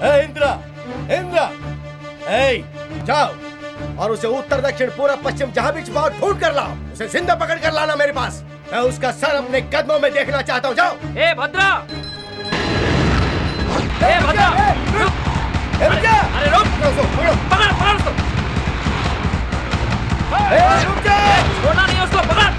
इंद्रा, इंद्रा, जाओ और उसे उत्तर दक्षिण पूरा पश्चिम जहां भी छुपाओ ढूंढ कर लाओ। उसे जिंदा पकड़ कर लाना मेरे पास। मैं उसका सर अपने कदमों में देखना चाहता हूँ। जाओ। ए भद्रा, ए भद्रा, रुक। अरे रुक, पकड़ पकड़ उसको। रुक जा, छोड़ना नहीं उसको, पकड़।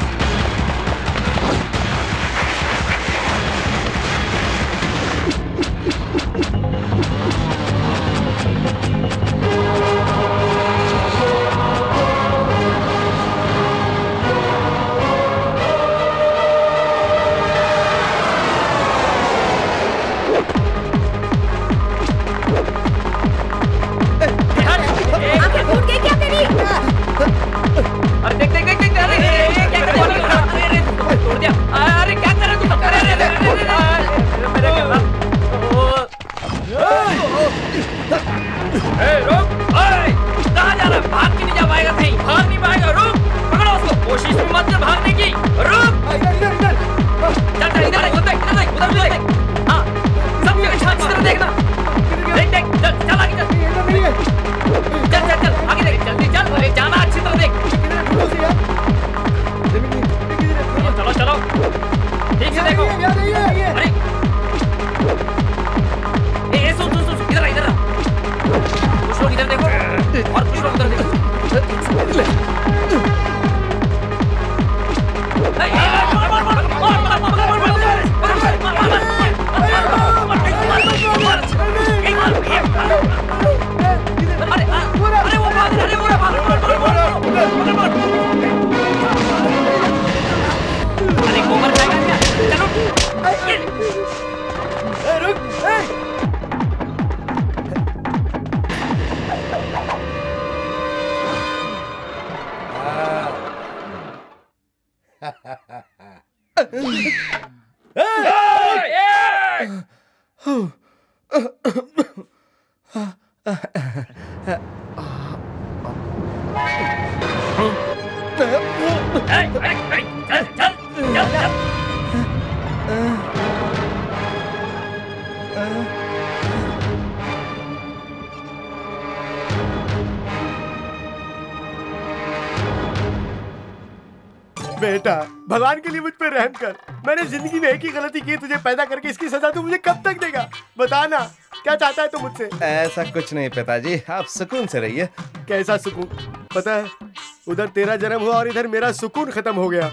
अरे देख देख देख देख, अरे क्या कर रहे हो? अरे तोड़ दिया। अरे क्या कर रहे हो तुम? अरे अरे मेरे क्या हुआ? रुक, कहाँ जा रहा है? भाग के नहीं जा पाएगा कहीं, भाग नहीं पाएगा। रुक, पकड़ो उसको, कोशिश भी मत कर भागने की। रुक, चल चल इधर देख, उधर देख, उधर देख। हाँ, सब जगह छान की तरफ देखना। देख देख, चल चल आगे चल, चल चल चल आगे देख, जल्दी चल, जाना अच्छी तरह देख। चलो चलो, ठीक से देखो। अरे ए सुन सुन सुन, इधर इधर कुछ लोग इधर देखो और कुछ लोग उधर देखो। बेटा, भगवान के लिए मुझ पे रहम कर। मैंने जिंदगी में एक ही गलती की, तुझे पैदा करके। इसकी सजा तू मुझे कब तक देगा? बताना, क्या चाहता है तू मुझसे? ऐसा कुछ नहीं पिताजी, आप सुकून से रहिए। कैसा सुकून? पता है, उधर तेरा जन्म हुआ और इधर मेरा सुकून खत्म हो गया।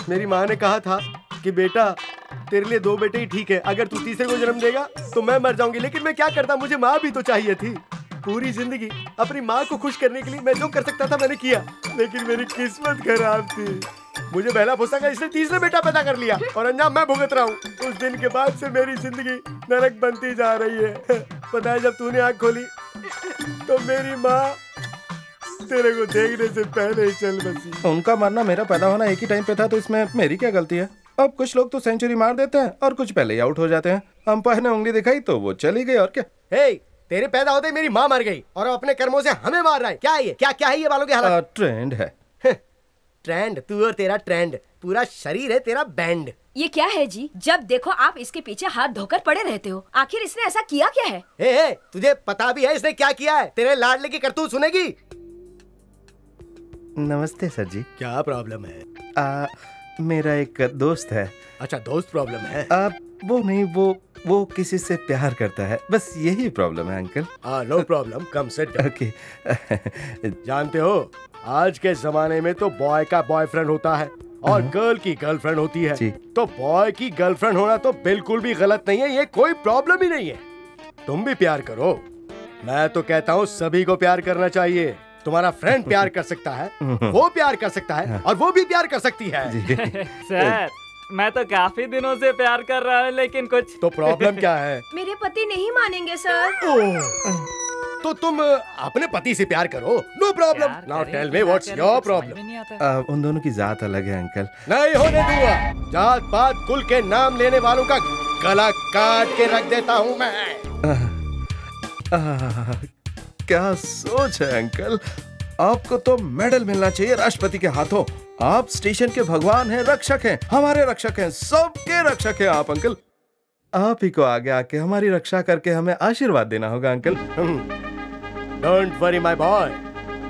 मेरी माँ ने कहा था कि बेटा तेरे लिए 2 बेटे ही ठीक है, अगर तू तीसरे को जन्म देगा तो मैं मर जाऊंगी। लेकिन मैं क्या करता, मुझे माँ भी तो चाहिए थी। पूरी जिंदगी अपनी माँ को खुश करने के लिए मैं जो कर सकता था मैंने किया, लेकिन मेरी किस्मत खराब थी। मुझे बहला फुसला का इसने तीसरा बेटा पैदा कर लिया और अंजाम मैं भुगत रहा हूँ। उस दिन के बाद से मेरी जिंदगी नरक बनती जा रही है। पता है, जब तूने आँख खोली तो मेरी माँ तेरे को देखने से पहले ही चल बसी। उनका मरना मेरा पैदा होना एक ही टाइम पे था, तो इसमें मेरी क्या गलती है? अब कुछ लोग तो सेंचुरी मार देते हैं और कुछ पहले ही आउट हो जाते हैं। अंपायर ने उंगली दिखाई तो वो चली गई, और क्या। तेरे पैदा होते मेरी माँ मर गई और अपने कर्मों से हमें मार रहा है। क्या है ये? क्या है ये बालों के हालत? ट्रेंड है। ट्रेंड? तू और तेरा ट्रेंड, पूरा शरीर है तेरा बैंड। ये क्या है जी? जब देखो आप इसके पीछे हाथ धोकर पड़े रहते हो। आखिर इसने ऐसा किया क्या है? तुझे पता भी है इसने क्या किया है? तेरे लाडले की करतूत सुनेगी। नमस्ते सर जी। क्या प्रॉब्लम है? मेरा एक दोस्त है। अच्छा, दोस्त प्रॉब्लम है? वो नहीं, वो किसी से प्यार करता है, बस यही प्रॉब्लम है अंकल। नो प्रॉब्लम, कम सेट। ओके। जानते हो, आज के जमाने में तो बॉय का बॉयफ्रेंड होता है और गर्ल की गर्लफ्रेंड होती है। तो बॉय की गर्लफ्रेंड होना तो बिल्कुल भी गलत नहीं है, ये कोई प्रॉब्लम ही नहीं है। तुम भी प्यार करो। मैं तो कहता हूँ सभी को प्यार करना चाहिए। तुम्हारा फ्रेंड प्यार कर सकता है, वो प्यार कर सकता है और वो भी प्यार कर सकती है। सर, मैं तो काफी दिनों से प्यार कर रहा हूँ, लेकिन कुछ तो प्रॉब्लम क्या है? मेरे पति नहीं मानेंगे सर। तो तुम अपने पति से प्यार करो, no problem. Now tell me what's your problem? उन दोनों की जात अलग है अंकल। नहीं होने दूंगा। जात पात कुल के नाम लेने वालों का गला काट के रख देता हूँ मैं। क्या सोच है अंकल, आपको तो मेडल मिलना चाहिए राष्ट्रपति के हाथों। आप स्टेशन के भगवान हैं, रक्षक हैं, हमारे रक्षक हैं, सबके रक्षक हैं आप अंकल। आप ही को आगे आके हमारी रक्षा करके हमें आशीर्वाद देना होगा uncle. Don't worry my boy,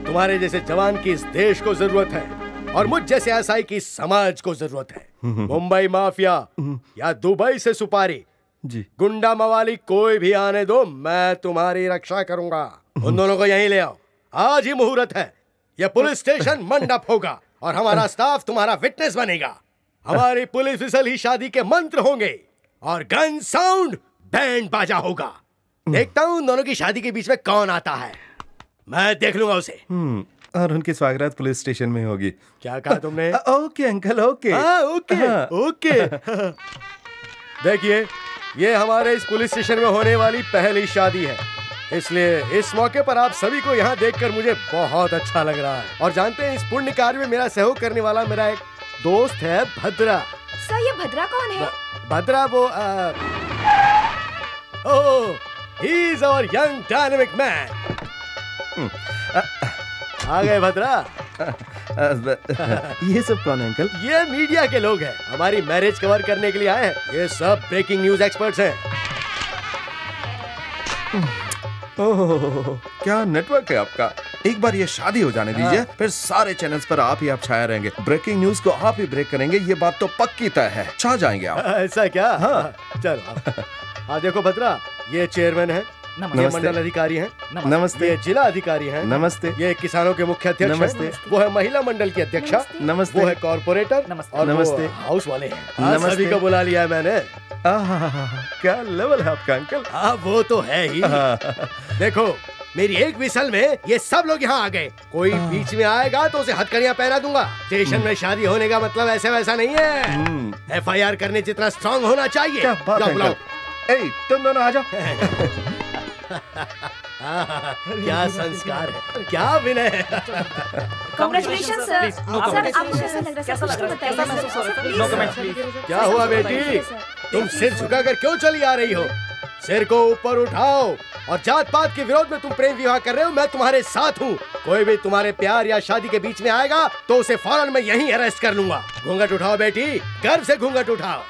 तुम्हारे जैसे जवान की इस देश को जरूरत है और मुझ जैसे एसआई की समाज को जरूरत है। मुंबई माफिया या दुबई से सुपारी जी, गुंडा मवाली कोई भी आने दो, मैं तुम्हारी रक्षा करूंगा। उन दोनों को यहीं ले आओ, आज ही मुहूर्त है। यह पुलिस स्टेशन मंडप होगा और हमारा स्टाफ तुम्हारा विटनेस बनेगा। हमारी पुलिस विसल ही शादी के मंत्र होंगे और गन साउंड बैंड बाजा होगा। देखता हूँ उन दोनों की शादी के बीच में कौन आता है, मैं देख लूंगा उसे। और उनकी स्वागत पुलिस स्टेशन में होगी। क्या कहा तुमने? Okay uncle, okay. Okay okay. देखिए, ये हमारे इस पुलिस स्टेशन में होने वाली पहली शादी है, इसलिए इस मौके पर आप सभी को यहाँ देखकर मुझे बहुत अच्छा लग रहा है। और जानते हैं, इस पुण्य कार्य में मेरा सहयोग करने वाला मेरा एक दोस्त है, भद्रा। सर, ये भद्रा कौन है? भद्रा वो he is our young dynamic man। आ गए भद्रा। ये सब कौन है अंकल? ये मीडिया के लोग हैं, हमारी मैरिज कवर करने के लिए आए हैं। ये सब ब्रेकिंग न्यूज एक्सपर्ट्स हैं। ओह, क्या नेटवर्क है आपका। एक बार ये शादी हो जाने दीजिए, फिर सारे चैनल्स पर आप ही आप छाया रहेंगे। ब्रेकिंग न्यूज को आप ही ब्रेक करेंगे, ये बात तो पक्की तय है। छा जाएंगे आप। ऐसा क्या? हाँ। चलो। हाँ देखो भद्रा, ये चेयरमैन है, ये मंडल अधिकारी हैं, नमस्ते। ये जिला अधिकारी हैं, नमस्ते। ये किसानों के मुख्य अध्यक्ष नमस्ते। हैं, वो है महिला मंडल की अध्यक्षा, नमस्ते। वो है कॉर्पोरेटर, और नमस्ते। वो हाउस वाले हैं। आज नमस्ते। सभी को बुला लिया है मैंने। क्या लेवल है आपका अंकल। हाँ वो तो है ही। देखो, मेरी एक विसल में ये सब लोग यहाँ आ गए। कोई बीच में आएगा तो उसे हथकड़ियाँ पहना दूंगा। स्टेशन में शादी होने का मतलब ऐसे वैसा नहीं है। FIR करने जितना स्ट्रांग होना चाहिए। क्या बात है बुलाओ। अंकल। ए, तुम दोनों आ जाओ। क्या संस्कार है, क्या विनय है। Congratulation sir. सर, आपको कैसा लग रहा है? सर, कुछ तो बताइए। कैसा महसूस हो रहा है? No comments, please। क्या हुआ बेटी, तुम सिर झुकाकर क्यों चली आ रही हो? सिर को ऊपर उठाओ। और जात पात के विरोध में तुम प्रेम विवाह कर रहे हो, मैं तुम्हारे साथ हूँ। कोई भी तुम्हारे प्यार या शादी के बीच में आएगा तो उसे फौरन मैं यहीं अरेस्ट कर लूंगा। घूंघट उठाओ बेटी, गर्व से घूंघट उठाओ।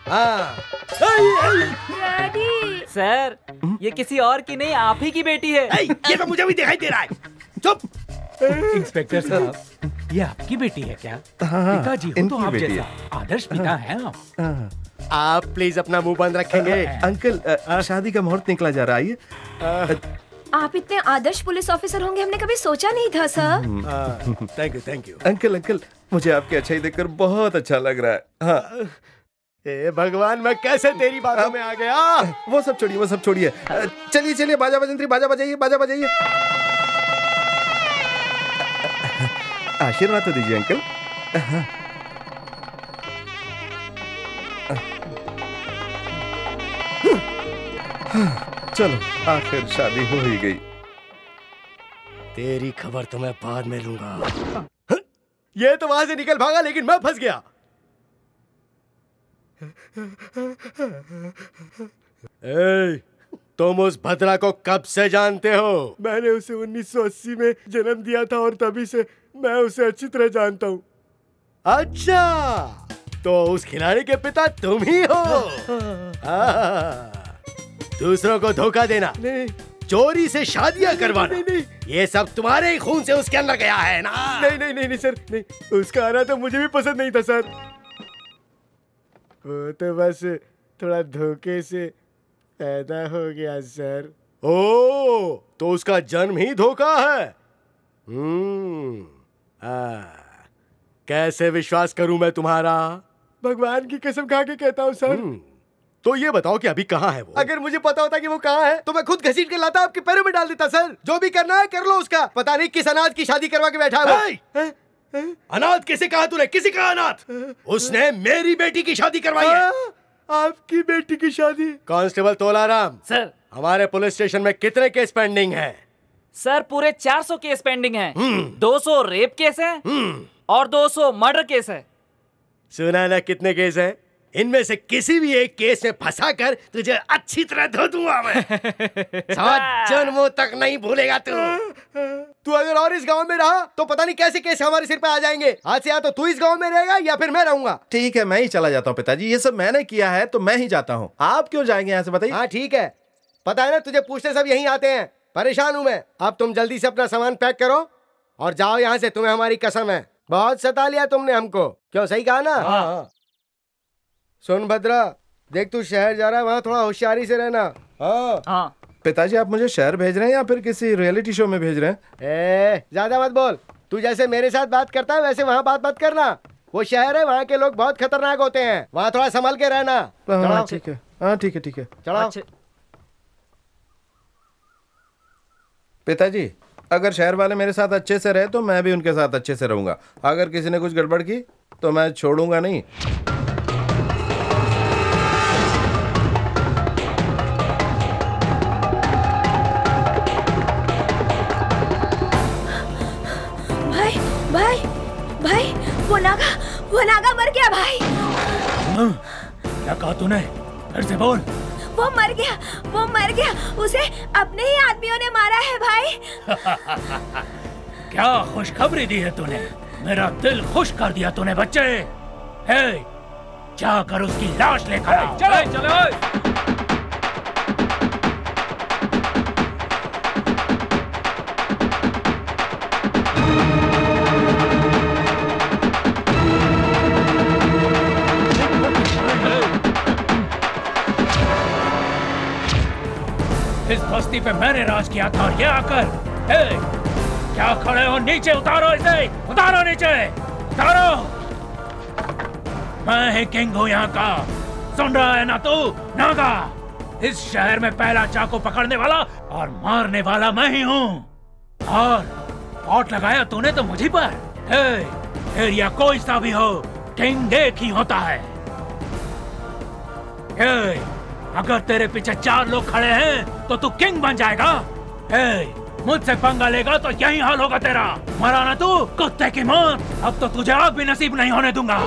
हाँ। डैडी। सर, ये किसी और की नहीं, आप ही की बेटी है। ये तो मुझे भी दिखाई दे रहा है। चुप। इंस्पेक्टर साहब, ये आपकी बेटी है क्या? पिताजी हो तो इनकी आप बेटी जैसा आदर्श पिता हैं आप। आप प्लीज अपना मुंह बंद रखेंगे। अंकल, शादी का मुहूर्त निकला जा रहा है। आप इतने आदर्श पुलिस ऑफिसर होंगे हमने कभी सोचा नहीं था सर। Thank you. अंकल, मुझे आपकी अच्छाई देखकर बहुत अच्छा लग रहा है। हाँ। ए भगवान, मैं कैसे तेरी बातों में आ गया। वो सब छोड़िए। चलिए बाजा बजंत्री, बाजा बजाइए। आशीर्वाद तो दीजिए अंकल। चलो, आखिर शादी हो ही गई। तेरी खबर तो मैं बाद में लूंगा। ये तो वहां से निकल भागा, लेकिन मैं फंस गया। तुम उस भद्रा को कब से जानते हो? मैंने उसे 1980 में जन्म दिया था और तभी से मैं उसे अच्छी तरह जानता हूँ। अच्छा, तो उस खिलाड़ी के पिता तुम ही हो। दूसरों को धोखा देना, चोरी से शादियां करवाना, ये सब तुम्हारे ही खून से उसके अंदर गया है ना? नहीं सर, नहीं, उसका आना तो मुझे भी पसंद नहीं था सर। वो तो बस थोड़ा धोखे से पैदा हो गया सर। ओ, तो उसका जन्म ही धोखा है। कैसे विश्वास करूं मैं तुम्हारा? भगवान की कसम खा के कहता हूं सर। तो ये बताओ कि अभी कहाँ है वो? अगर मुझे पता होता कि वो कहाँ है तो मैं खुद घसीट के लाता, आपके पैरों में डाल देता सर। जो भी करना है कर लो उसका। पता नहीं किस अनाथ की शादी करवा के बैठा है वो। अनाथ किसे कहा तूने? किसी का अनाथ? उसने मेरी बेटी की शादी करवाई है। आपकी बेटी की शादी? कांस्टेबल तोलाराम सर, हमारे पुलिस स्टेशन में कितने केस पेंडिंग हैं? सर पूरे 400 केस पेंडिंग हैं। 200 रेप केस हैं और 200 मर्डर केस है। सुना ना कितने केस हैं? इनमें से किसी भी एक केस में फंसा कर तुझे अच्छी तरह धो दूंगा मैं। 7 जन्मों तक नहीं भूलेगा तू। तू अगर और इस गांव में रहा तो पता नहीं कैसे केस हमारे सिर पे आ जाएंगे। आज से या तो तू इस गांव में रहेगा या फिर मैं रहूंगा। ठीक है, मैं ही चला जाता हूँ पिताजी, ये सब मैंने किया है तो मैं ही जाता हूँ। आप क्यों जाएंगे यहाँ से बताइए? हाँ ठीक है, पता है ना तुझे पूछते सब यहीं आते हैं। परेशान हूँ मैं। अब तुम जल्दी से अपना सामान पैक करो और जाओ यहाँ से, तुम्हें हमारी कसम है। बहुत सता लिया तुमने हमको। क्यों, सही कहा ना? हाँ। सुन भद्रा, देख तू शहर जा रहा है, वहाँ थोड़ा होशियारी से रहना। हाँ हाँ पिताजी, आप मुझे शहर भेज रहे हैं या फिर किसी रियलिटी शो में भेज रहे हैं? ज्यादा मत बोल। तू जैसे मेरे साथ बात करता है वैसे वहाँ बात मत करना। वो शहर है, वहाँ के लोग बहुत खतरनाक होते हैं, वहाँ थोड़ा संभल के रहना। हाँ ठीक है, हाँ ठीक है, ठीक है। चढ़ाओ। पिताजी, अगर शहर वाले मेरे साथ अच्छे से रहे तो मैं भी उनके साथ अच्छे से रहूंगा। अगर किसी ने कुछ गड़बड़ की तो मैं छोड़ूंगा नहीं। भाई भाई, वो नागा मर गया भाई। क्या कहा तूने? फिर से बोल। वो मर गया, उसे अपने ही आदमियों ने मारा है भाई। क्या खुशखबरी दी है तूने, मेरा दिल खुश कर दिया तूने बच्चे। हे, जाकर उसकी लाश लेकर आओ। चलो चलो। इस बस्ती पे मैंने राज किया था और ये आकर, हे, क्या खड़े हो? नीचे उतारो इसे, उतारो नीचे, उतारो। मैं ही किंग हूँ यहाँ का, सुन रहा है ना तू नागा? इस शहर में पहला चाकू पकड़ने वाला और मारने वाला मैं ही हूँ। और पॉट लगाया तूने तो मुझी पर। हे, एरिया कोई सा भी हो, किंग एक ही होता है। हे, अगर तेरे पीछे 4 लोग खड़े हैं तो तू किंग बन जाएगा। मुझसे पंगा लेगा तो यही हाल होगा तेरा। मरा ना तू, कुत्ते की मौत। अब तो तुझे अब भी नसीब नहीं होने दूंगा।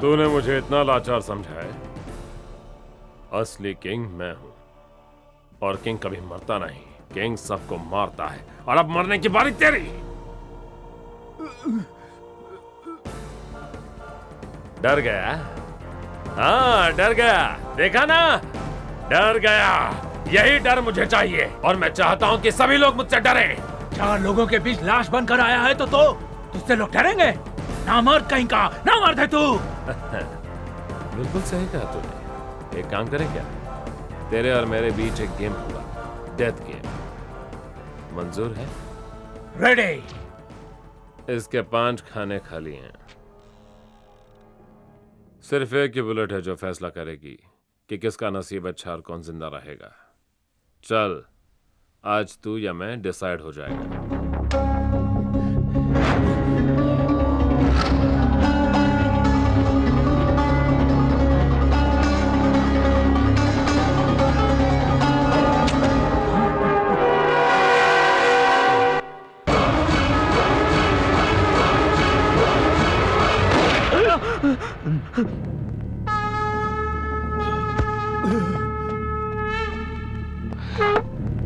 तूने मुझे इतना लाचार समझा है? असली किंग मैं हूं और किंग कभी मरता नहीं, किंग सबको मारता है। और अब मरने की बारी तेरी। डर गया? हाँ डर गया, देखा ना, डर गया। यही डर मुझे चाहिए और मैं चाहता हूँ कि सभी लोग मुझसे डरें। 4 लोगों के बीच लाश बनकर आया है तो तुझसे लोग डरेंगे? ना मर्द कहीं का, ना मर्द है तू। बिल्कुल सही कहा तूने। एक काम करें क्या, तेरे और मेरे बीच एक गेम होगा, डेथ गेम। मंजूर है? रेडी। इसके 5 खाने खाली हैं। सिर्फ एक ही बुलेट है जो फैसला करेगी कि किसका नसीब अच्छा और कौन जिंदा रहेगा। चल, आज तू या मैं डिसाइड हो जाएगा।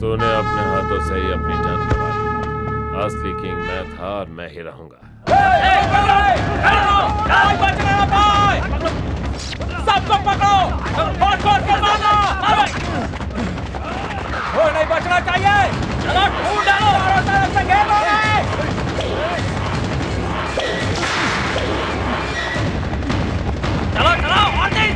तूने अपने हाथों से ही अपनी जान गंवा ली। असली किंग मैं था और मैं ही रहूंगा। सबको पकड़ो, फोड़ के मारो। वो नहीं बचना चाहिए। चलो खून डालो, चारों तरफ से घेर लो। चलो चलो और तेज।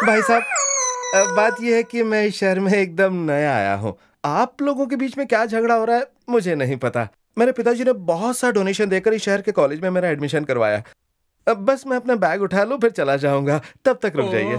भाई साहब, बात यह है कि मैं इस शहर में एकदम नया आया हूँ। आप लोगों के बीच में क्या झगड़ा हो रहा है मुझे नहीं पता। मेरे पिताजी ने बहुत सा डोनेशन देकर इस शहर के कॉलेज में मेरा एडमिशन करवाया। अब बस मैं अपना बैग उठा लूं फिर चला जाऊंगा, तब तक रुक जाइए।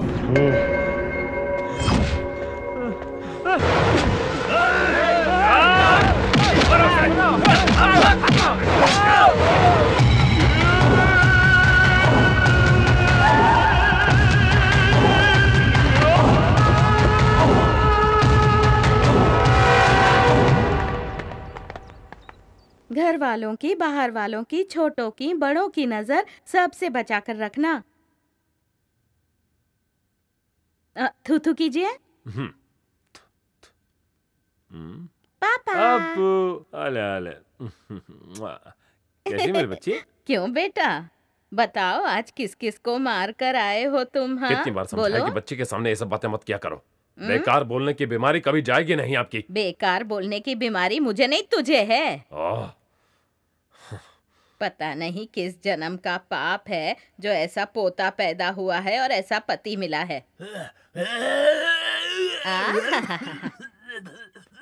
घर वालों की, बाहर वालों की, छोटों की, बड़ों की नजर सबसे बचा कर रखना। थू कीजिए। पापा। अले अले। कैसी मेरी बच्ची? क्यों बेटा, बताओ आज किस किस को मार कर आए हो तुम? हाँ, कितनी बार समझाया कि बच्ची के सामने ये सब बातें मत किया करो। बेकार बोलने की बीमारी कभी जाएगी नहीं आपकी। बेकार बोलने की बीमारी मुझे नहीं, तुझे है। पता नहीं किस जन्म का पाप है जो ऐसा पोता पैदा हुआ है और ऐसा पति मिला है।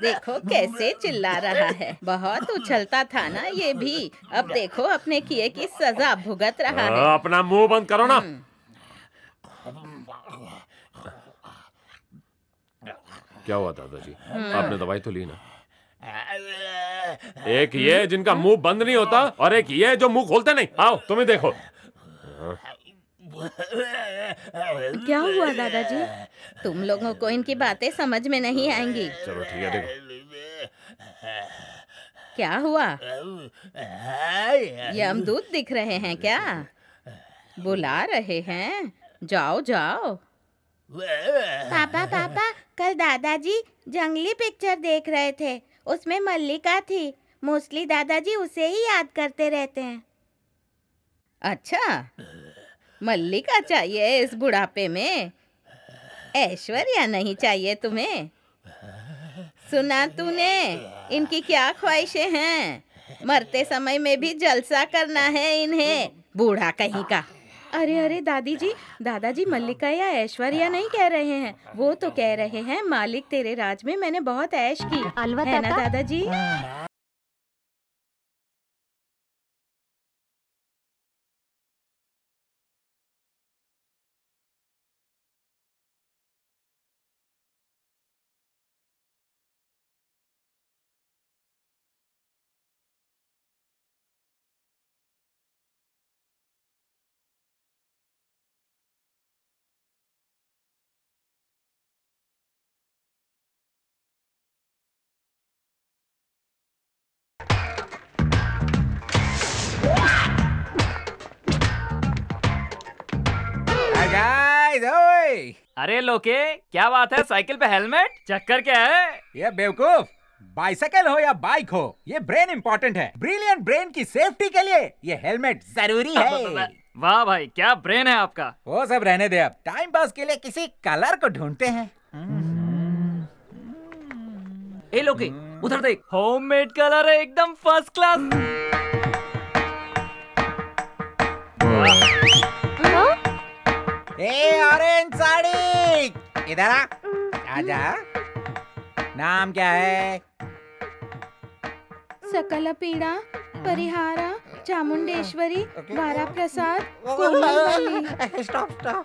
देखो कैसे चिल्ला रहा है। बहुत उछलता था ना ये भी, अब देखो अपने किए की सजा भुगत रहा है। अपना मुंह बंद करो ना। क्या हुआ दादाजी, आपने दवाई तो ली ना? एक ये जिनका मुंह बंद नहीं होता और एक ये जो मुंह खोलते नहीं। आओ तुम्हें देखो। क्या हुआ दादाजी? तुम लोगों को इनकी बातें समझ में नहीं आएंगी। चलो ठीक है, देखो क्या हुआ? यमदूत दिख रहे हैं क्या? बुला रहे हैं? जाओ जाओ। पापा, कल दादाजी जंगली पिक्चर देख रहे थे, उसमें मल्लिका थी। मोस्टली दादाजी उसे ही याद करते रहते हैं। अच्छा, मल्लिका चाहिए इस बुढ़ापे में? ऐश्वर्या नहीं चाहिए तुम्हें? सुना तूने इनकी क्या ख्वाहिशें हैं? मरते समय में भी जलसा करना है इन्हें, बूढ़ा कहीं का। अरे दादाजी मल्लिका या ऐश्वर्या नहीं कह रहे हैं, वो तो कह रहे हैं मालिक तेरे राज में मैंने बहुत ऐश की, है ना दादाजी? अरे लोके, क्या बात है? साइकिल पे हेलमेट? चक्कर क्या है? ये बेवकूफ, बाइसाइकिल हो या बाइक हो, ये ब्रेन इंपॉर्टेंट है। ब्रिलियंट ब्रेन की सेफ्टी के लिए ये हेलमेट जरूरी है। वाह भाई, क्या ब्रेन है आपका। वो सब रहने दे, अब टाइम पास के लिए किसी कलर को ढूंढते हैं। ए लोके, उधर देख, होममेड कलर है, एकदम फर्स्ट क्लास। ए ऑरेंज साड़ी, इधर आ, आजा। नाम क्या है? सकल पीड़ा परिहारा चामुंडेश्वरी वारा प्रसाद कोमलवल्ली। स्टॉप,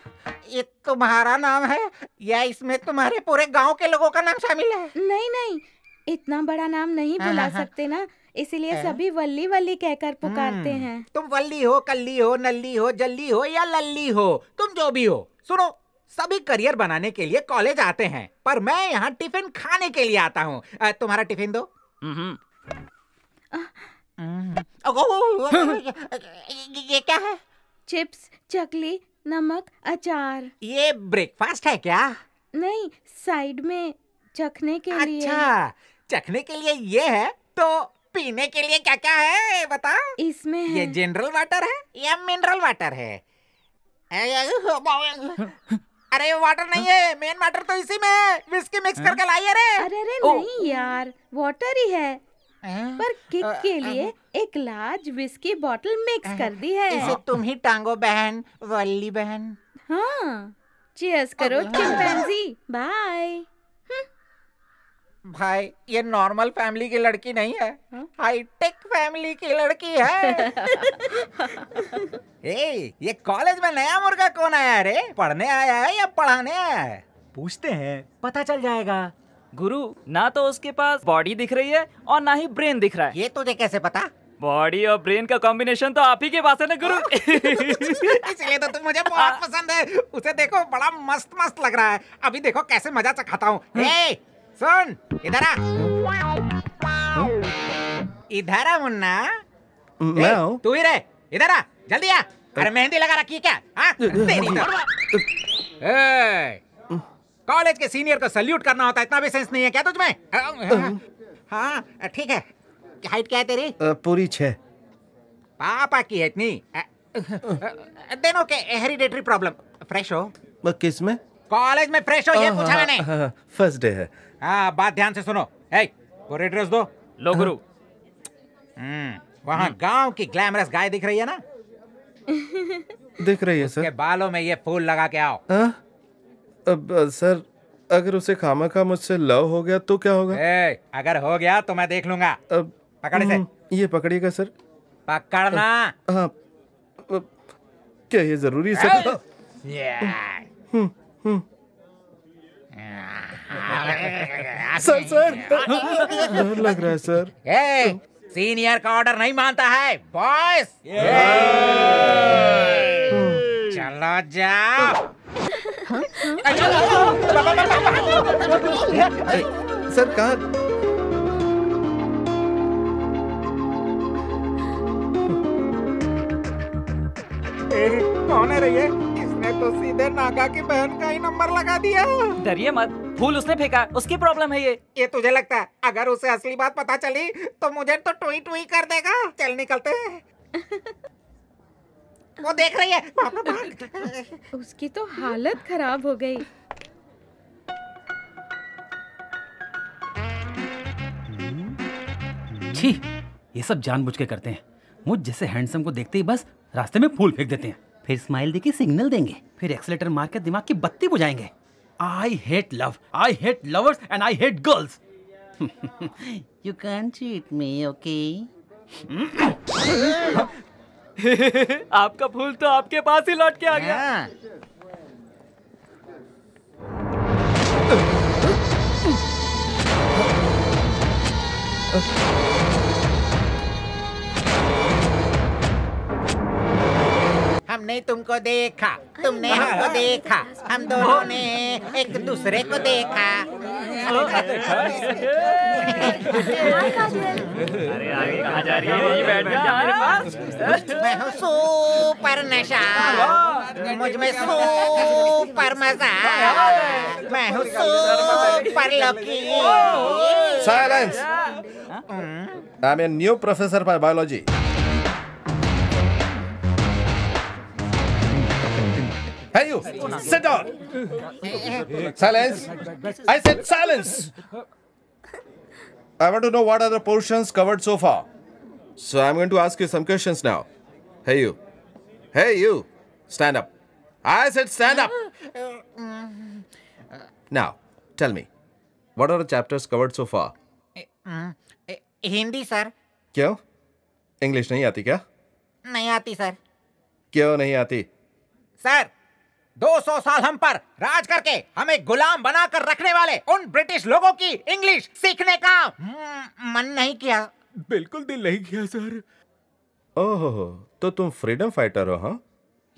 ये तुम्हारा नाम है या इसमें तुम्हारे पूरे गांव के लोगों का नाम शामिल है? नहीं, इतना बड़ा नाम नहीं बुला सकते ना, इसीलिए सभी वल्ली वल्ली कहकर पुकारते हैं। तुम वल्ली हो, कल्ली हो, नल्ली हो, जल्ली हो या लल्ली हो, तुम जो भी हो, सुनो, सभी करियर बनाने के लिए कॉलेज आते हैं, पर मैं यहाँ टिफिन खाने के लिए आता हूँ। तुम्हारा टिफिन दो। ये क्या है? चिप्स, चकली, नमक, अचार। ये ब्रेकफास्ट है क्या? नहीं, साइड में चखने के लिए। अच्छा, चखने के लिए ये है, तो पीने के लिए क्या क्या है बता? इसमें है। ये जनरल वाटर है या मिनरल वाटर है? अरे वाटर नहीं है, मेन वाटर तो इसी में है, विस्की मिक्स करके लाइए रे। अरे नहीं यार, वाटर ही है, पर किक के लिए एक लार्ज विस्की बोतल मिक्स कर दी है। इसे तुम ही टांगो बहन, वल्ली बहन। हाँ, चीयर्स करो चिंपैंजी, बाय। भाई, ये नॉर्मल फैमिली की लड़की नहीं है, हाईटेक फैमिली की लड़की है। ये कॉलेज में नया मुर्गा कौन आया है रे? पढ़ने आया है या पढ़ाने आया है? पूछते हैं, पता चल जाएगा। गुरु, ना तो उसके पास बॉडी दिख रही है और ना ही ब्रेन दिख रहा है। ये तुझे कैसे पता? बॉडी और ब्रेन का कॉम्बिनेशन तो आप ही के पास है ना गुरु। इसलिए तो तुम मुझे बहुत पसंद है। उसे देखो, बड़ा मस्त लग रहा है। अभी देखो कैसे मजा चखाता हूँ। सुन, इधर आ। इधर आ मुन्ना। मैं हूँ। तू ही रहे, इधर आ, जल्दी आ। अरे मेहंदी लगा रखी है क्या? हाँ? तेरी कॉलेज के सीनियर को सल्यूट करना होता है, इतना भी सेंस नहीं है क्या तुझमें? हाँ ठीक है। हाइट क्या है तेरी? पूरी 6। पापा की है इतनी। दोनों के हेरिडेटरी प्रॉब्लम। फ्रेश हो? किस में? कॉलेज में फ्रेश हो, ये पूछा मैंने। फर्स्ट डे है। हाँ, बात ध्यान से सुनो। पूरे एड्रेस दो। लो गुरु। वहाँ गांव की ग्लैमरस गाय दिख रही है ना? दिख रही है सर। के बालों में ये फूल लगा के आओ। अब सर, अगर उसे खामखा मुझसे लव हो गया तो क्या होगा? अगर हो गया तो मैं देख लूंगा। पकड़ इसे। ये पकड़िएगा सर। पकड़ना। हाँ। क्या ये जरूरी है सर? सर डर लग रहा है सर। सीनियर का ऑर्डर नहीं मानता है बॉयज। चलो जाओ। सर कहाँ? कौन है रे ये? इसने तो सीधे नागा की बहन का ही नंबर लगा दिया। डरिए मत, फूल उसने फेंका, उसकी प्रॉब्लम है ये तुझे लगता है अगर उसे असली बात पता चली तो मुझे तो टुई टुई कर देगा। चल निकलते हैं। वो देख रही है। उसकी तो हालत खराब हो गई। छी, ये सब जानबूझ के करते हैं। मुझ जैसे हैंडसम को देखते ही बस रास्ते में फूल फेंक देते हैं, फिर स्माइल देके सिग्नल देंगे, फिर एक्सीलेटर मार के दिमाग की बत्ती बुझाएंगे। I hate love, I hate lovers and I hate girls. You can cheat me, okay? आपका फूल तो आपके पास ही लौट के आ गया। हमने तुमको देखा, तुमने हमको देखा, हम दोनों ने एक दूसरे को देखा। अरे आगे कहाँ जा रही है? ये बैठ जा हमारे पास। मैं हूँ सुपर नशा, मुझ में सुपर मजा, मैं हूँ super lucky. Silence! I'm a new professor for biology. Hey you, sit down. Silence. I said silence. I want to know what are the portions covered so far. So I'm going to ask you some questions now. Hey you. Hey you. Stand up. I said stand up. Now, tell me. What are the chapters covered so far? Hindi sir. क्यों? English नहीं आती क्या? नहीं आती sir. क्यों नहीं आती? Sir 200 साल हम पर राज करके हमें गुलाम बनाकर रखने वाले उन ब्रिटिश लोगों की इंग्लिश सीखने का मन नहीं किया। बिल्कुल दिल नहीं किया सर। ओह, तो तुम फ्रीडम फाइटर हो? हाँ?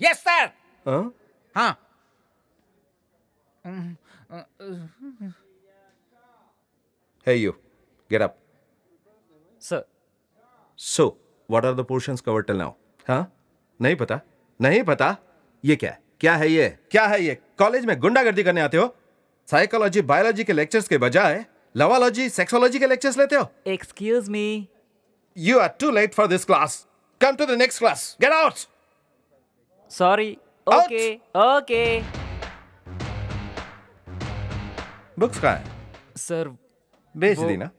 Yes sir. हाँ। Hey you, get up. Sir. So, what are the portions covered till now? हाँ? नहीं पता? नहीं पता? ये क्या है? क्या है ये? क्या है ये? कॉलेज में गुंडागर्दी करने आते हो? साइकोलॉजी, बायोलॉजी के लेक्चर्स के बजाय लवालॉजी, सेक्सोलॉजी के लेक्चर्स लेते हो? Excuse me. You are too late for this class. Come to the next class. Get out. Sorry. Okay. Okay. Books कहाँ है? Sir. बेच दी ना?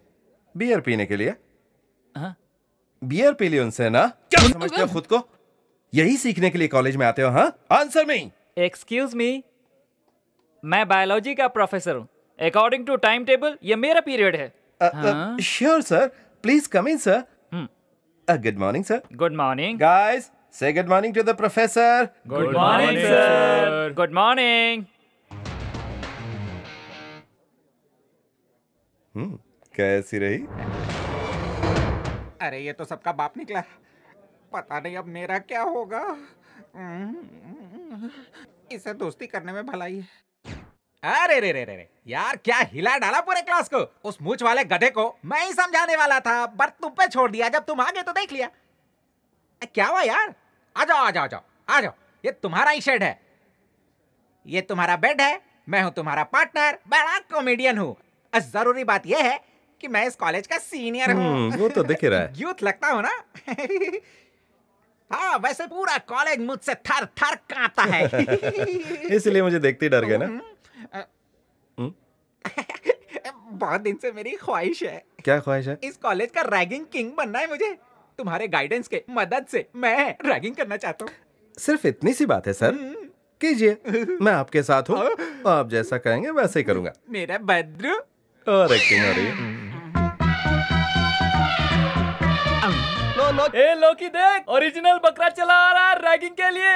बियर पीने के लिए? हाँ? बियर पी ली उनसे ना? क्या समझते हो खुद को? यही सीखने के लिए कॉलेज में आते हो? हाँ? Answer me. एक्सक्यूज मी, मैं बायोलॉजी का प्रोफेसर हूँ। अकॉर्डिंग टू टाइम टेबल ये मेरा पीरियड है। Sure sir, please come in sir. Good morning sir. Good morning guys, say good morning to the professor. Good morning sir. Good morning. कैसी रही? अरे ये तो सबका बाप निकला। पता नहीं अब मेरा क्या होगा। इसे दोस्ती करने में भलाई है। अरे रे रे रे रे यार, क्या हिला डाला पूरे क्लास को। उस मूंछ वाले गधे को मैं ही समझाने वाला था, पर तुम पे छोड़ दिया। जब तुम आ गए तो देख लिया। क्या हुआ यार? आ जाओ आ जाओ आ जाओ आ जाओ। ये तुम्हारा ही शेड है, ये तुम्हारा बेड है, मैं हूँ तुम्हारा पार्टनर, बड़ा कॉमेडियन हूँ। जरूरी बात यह है कि मैं इस कॉलेज का सीनियर हूँ। वो तो दिख ही रहा है। यूथ लगता हूँ ना। हाँ, वैसे पूरा कॉलेज मुझसे थर थर कांपता है। इसलिए मुझे देखते ही डर गए ना। बहुत दिन से मेरी ख्वाहिश है। क्या ख्वाहिश है? इस कॉलेज का रैगिंग किंग बनना है मुझे। तुम्हारे गाइडेंस के मदद से मैं रैगिंग करना चाहता हूँ। सिर्फ इतनी सी बात है सर, कीजिए, मैं आपके साथ हूँ। आप जैसा कहेंगे वैसे ही करूंगा। मेरा बद्रू। और एक्टिंग हो रही है। ए लोकी देख, ओरिजिनल बकरा चला आ रहा है रैगिंग के लिए।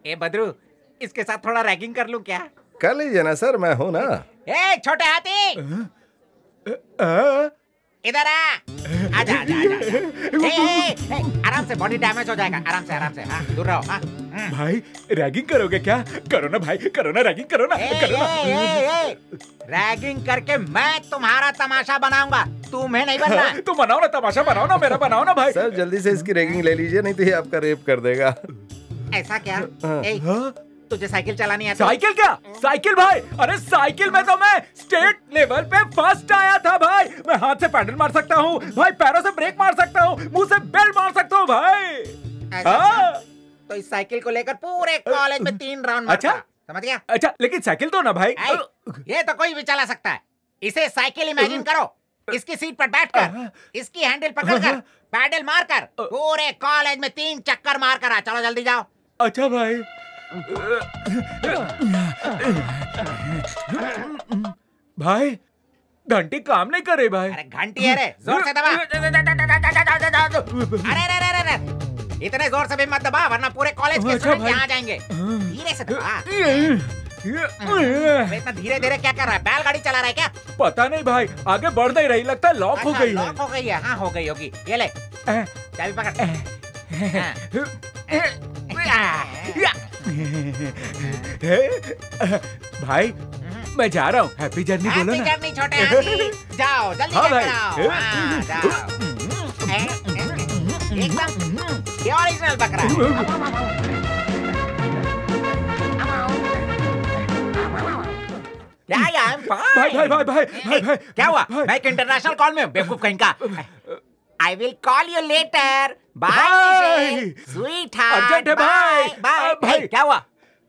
ए बद्रू, इसके साथ थोड़ा रैगिंग कर लूं क्या? कर लीजिए ना सर, मैं हूँ ना। ए छोटे हाथी, इधर आ। आजा आजा आजा। आराम से, बॉडी डैमेज हो जाएगा। आराम से। हाँ, दूर रहो। हाँ। भाई रैगिंग करोगे क्या? करो ना भाई, करो ना रैगिंग, करो ना। रैगिंग करके मैं तुम्हारा तमाशा बनाऊंगा, तुम्हें नहीं बनना। तुम बनाओ ना तमाशा, बनाओ ना, मेरा बनाओ ना भाई। सर जल्दी से इसकी रैगिंग ले लीजिए, नहीं तो ये आपका रेप कर देगा। ऐसा क्या? तुझे साइकिल चलानी है? साइकिल क्या? साइकिल भाई, अरे साइकिल में तो मैं स्टेट लेवल पे फर्स्ट आया था भाई। मैं हाथ से पैडल मार सकता हूँ भाई, पैरों से ब्रेक मार सकता हूँ, मुंह से बेल मार सकता हूँ भाई। तो इस साइकिल को लेकर पूरे कॉलेज में 3 राउंड मारता। अच्छा, समझ गया? अच्छा, लेकिन साइकिल तो ना भाई। ये तो कोई भी चला सकता है। इसे साइकिल इमेजिन करो, इसकी सीट पर बैठकर, इसकी हैंडल पकड़कर, पैडल मारकर पूरे कॉलेज में 3 चक्कर मार कर आ। चलो जल्दी जाओ। अच्छा भाई। भाई घंटी काम नहीं करे भाई। अरे घंटी है रे, जोर से दबा। अरे इतने जोर से भी मत दबा, वरना पूरे कॉलेज के स्टूडेंट यहाँ जाएंगे। धीरे से दबा। इतना धीरे धीरे क्या कर रहा है? बैलगाड़ी चला रहा है क्या? पता नहीं भाई, आगे बढ़ नहीं रही, लगता है लॉक हो गई है। लॉक हो गई है? हाँ हो गई होगी। ये ले चाबी पकड़। भाई मैं जा रहा हूँ, हैप्पी जर्नी बोलो ना। हैप्पी जर्नी छोटे हाथी, जाओ जल्दी जाओ। हाँ, जाओ। एकदम ये ओरिजिनल बकरा है। भाई क्या हुआ? मैं एक इंटरनेशनल कॉल में हूँ, बेवकूफ कहीं का। I will call you later. Bye, sweetheart. Urgent है भाई। भाई क्या हुआ?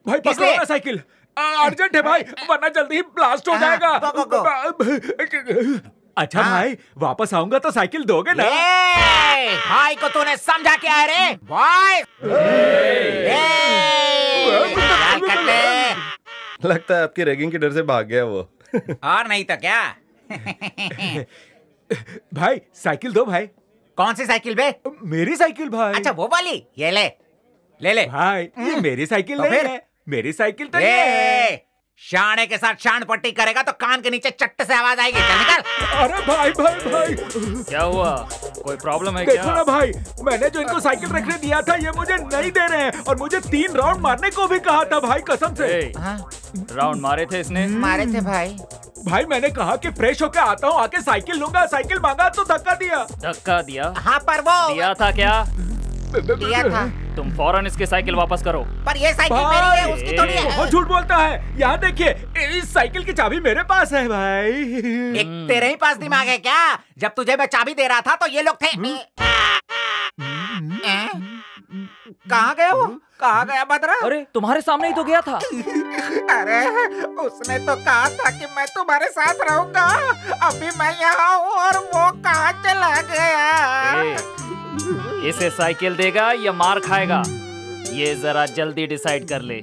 भाई पकड़ो ना साइकिल, अर्जेंट है भाई, वरना जल्दी ही ब्लास्ट हो जाएगा। अच्छा भाई, वापस आऊंगा तो साइकिल दोगे ना? भाई को तूने समझा क्या है रे? बॉय लगता है आपकी रैगिंग के डर से भाग गया वो। और नहीं तो क्या। भाई साइकिल दो भाई। कौन सी साइकिल बे? मेरी साइकिल भाई। अच्छा वो वाली? ये ले ले भाई, ये मेरी साइकिल तो नहीं है, मेरी साइकिल तो ये है। शाने के साथ शान पट्टी करेगा तो कान के नीचे चट्ट से आवाज आएगी। चल निकल। अरे भाई क्या हुआ? कोई प्रॉब्लम है क्या? देखो ना भाई, मैंने जो इनको साइकिल रखने दिया था ये मुझे नहीं दे रहे हैं, और मुझे 3 राउंड मारने को भी कहा था भाई, कसम से। राउंड मारे थे इसने? मारे थे भाई। भाई मैंने कहा कि फ्रेश होके आता हूँ, आके साइकिल लूंगा, साइकिल मांगा तो धक्का दिया। धक्का दिया? हाँ पर वो दिया था क्या? दिया था। तुम फौरन इसकी साइकिल वापस करो। पर ये साइकिल मेरी है, उसकी थोड़ी है। बहुत झूठ बोलता है। यहाँ देखिए, इस साइकिल की चाबी मेरे पास है भाई। एक तेरे ही पास दिमाग है क्या? जब तुझे मैं चाबी दे रहा था तो ये लोग थे। कहाँ गया वो? कहाँ गया बदरा? अरे तुम्हारे सामने ही तो गया था। अरे उसने तो कहा था कि मैं तुम्हारे साथ रहूंगा। अभी मैं यहाँ हूँ और वो कहाँ चला गया? इसे साइकिल देगा या मार खाएगा? ये जरा जल्दी डिसाइड कर ले।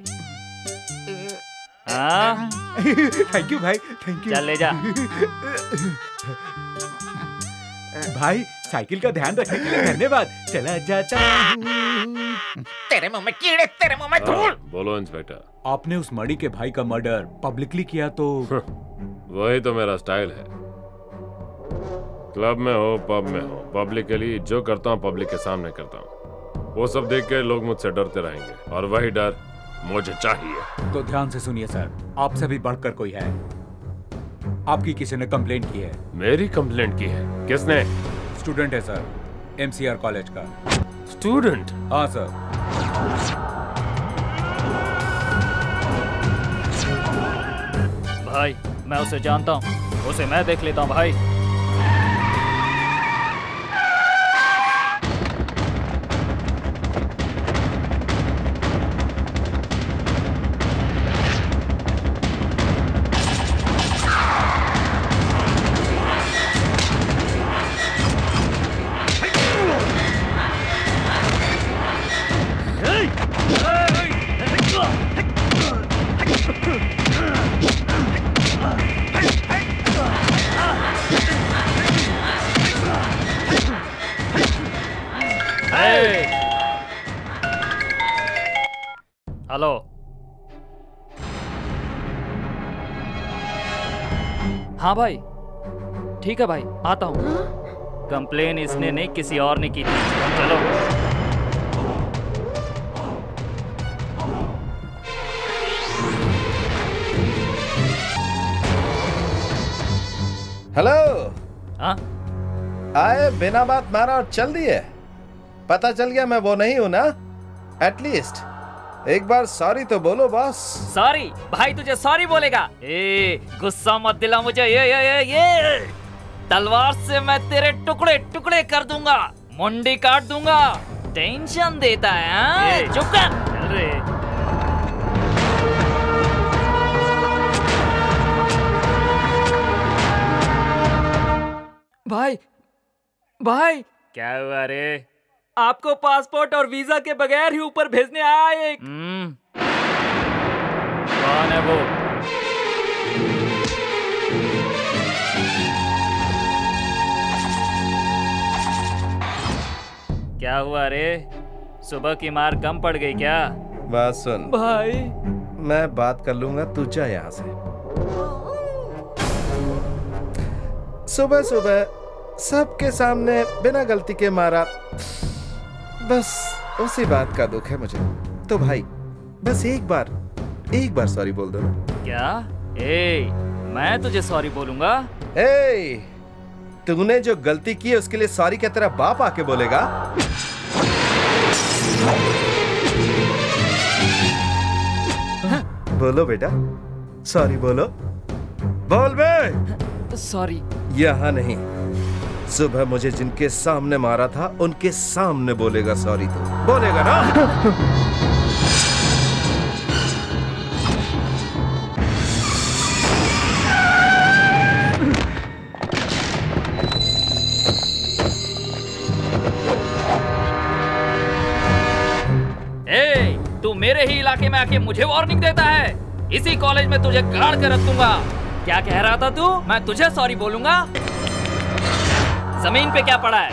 हाँ? थैंक यू भाई, थैंक यू। चल ले जा। भाई साइकिल का ध्यान रखने के लिए धन्यवाद। चला जाता हूँ। तेरे मुंह में कीड़े, तेरे मुंह में धूल। बोलो इंस्पेक्टर। आपने उस मणि के भाई का मर्डर पब्लिकली किया तो? वही तो मेरा स्टाइल है। क्लब में हो, पब में हो, पब्लिकली जो करता हूँ पब्लिक के सामने करता हूँ। वो सब देख के लोग मुझसे डरते रहेंगे, और वही डर मुझे चाहिए। तो ध्यान से सुनिए सर, आपसे भी बढ़कर कोई है। आपकी किसी ने कंप्लेंट की है। मेरी कंप्लेंट की है? किसने? स्टूडेंट है सर, MCR कॉलेज का। स्टूडेंट? हाँ सर। भाई मैं उसे जानता हूँ, उसे मैं देख लेता हूँ भाई। हेलो, हाँ भाई ठीक है भाई, आता हूँ। कंप्लेन इसने नहीं किसी और ने की थी। चलो। हेलो। हाँ आए बिना बात मारा और चल दिए। पता चल गया मैं वो नहीं हूं ना। एटलीस्ट एक बार सॉरी तो बोलो बॉस। सॉरी? भाई तुझे सॉरी बोलेगा? ए गुस्सा मत दिला मुझे। ये तलवार से मैं तेरे टुकड़े टुकड़े कर दूंगा, मुंडी काट दूंगा। टेंशन देता है? चुप कर। चल रे। भाई भाई क्या हुआ रे? आपको पासपोर्ट और वीजा के बगैर ही ऊपर भेजने आया एक। कौन है वो? क्या हुआ रे? सुबह की मार कम पड़ गई क्या? बात सुन भाई, मैं बात कर लूंगा, तू जा यहाँ से। सुबह सुबह सबके सामने बिना गलती के मारा, बस उसी बात का दुख है मुझे। तो भाई बस एक बार सॉरी बोल दो ना। क्या? मैं तुझे सॉरी बोलूंगा? तूने जो गलती की है उसके लिए सॉरी क्या तेरा बाप आके बोलेगा? बोलो बेटा, सॉरी बोलो। बोल बे। सॉरी। यहाँ नहीं, सुबह मुझे जिनके सामने मारा था उनके सामने बोलेगा सॉरी। तो बोलेगा ना? तू मेरे ही इलाके में आके मुझे वार्निंग देता है? इसी कॉलेज में तुझे गाड़ के रख दूंगा। क्या कह रहा था तू? मैं तुझे सॉरी बोलूंगा? जमीन पे क्या पड़ा है?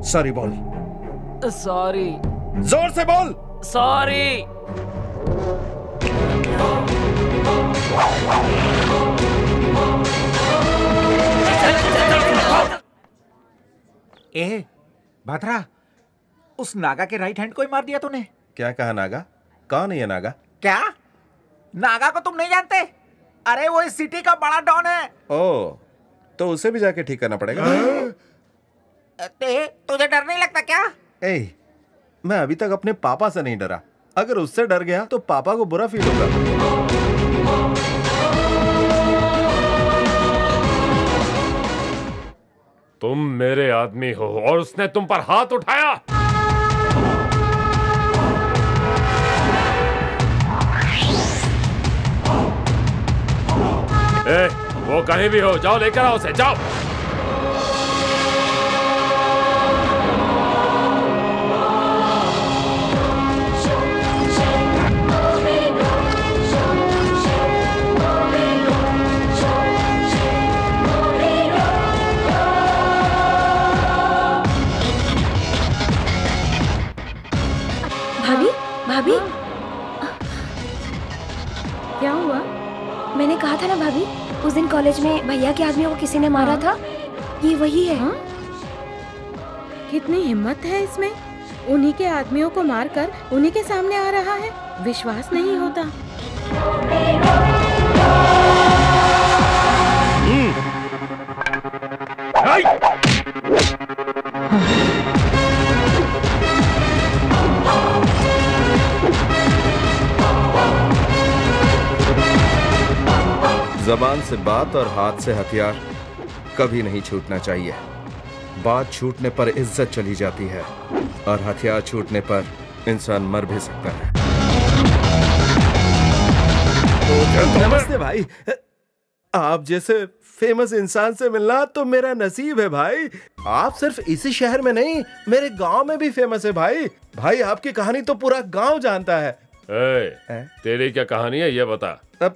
सॉरी बोल। सॉरी। जोर से बोल। सॉरी। भद्रा, उस नागा के राइट हैंड को ही मार दिया तूने। क्या कहा नागा? कौन है ये नागा? क्या नागा को तुम नहीं जानते? अरे वो इस सिटी का बड़ा डॉन है। ओ, तो उसे भी जाके ठीक करना पड़ेगा। तुझे डर नहीं लगता क्या? मैं अभी तक अपने पापा से नहीं डरा। अगर उससे डर गया तो पापा को बुरा फील होगा। तुम मेरे आदमी हो और उसने तुम पर हाथ उठाया। वो कहीं भी हो, जाओ लेकर आओ उसे, जाओ। भाभी, क्या हुआ? मैंने कहा था ना भाभी, उस दिन कॉलेज में भैया के आदमियों को किसी ने मारा था। ये वही है। कितनी हिम्मत है इसमें, उन्हीं के आदमियों को मारकर उन्हीं के सामने आ रहा है। विश्वास नहीं होता। जबान से बात और हाथ से हथियार कभी नहीं छूटना चाहिए। बात छूटने पर इज्जत चली जाती है और हथियार छूटने पर इंसान मर भी सकता है। नमस्ते भाई, आप जैसे फेमस इंसान से मिलना तो मेरा नसीब है भाई। आप सिर्फ इसी शहर में नहीं, मेरे गांव में भी फेमस है भाई। भाई आपकी कहानी तो पूरा गांव जानता है। तेरी क्या कहानी है ये बता। अब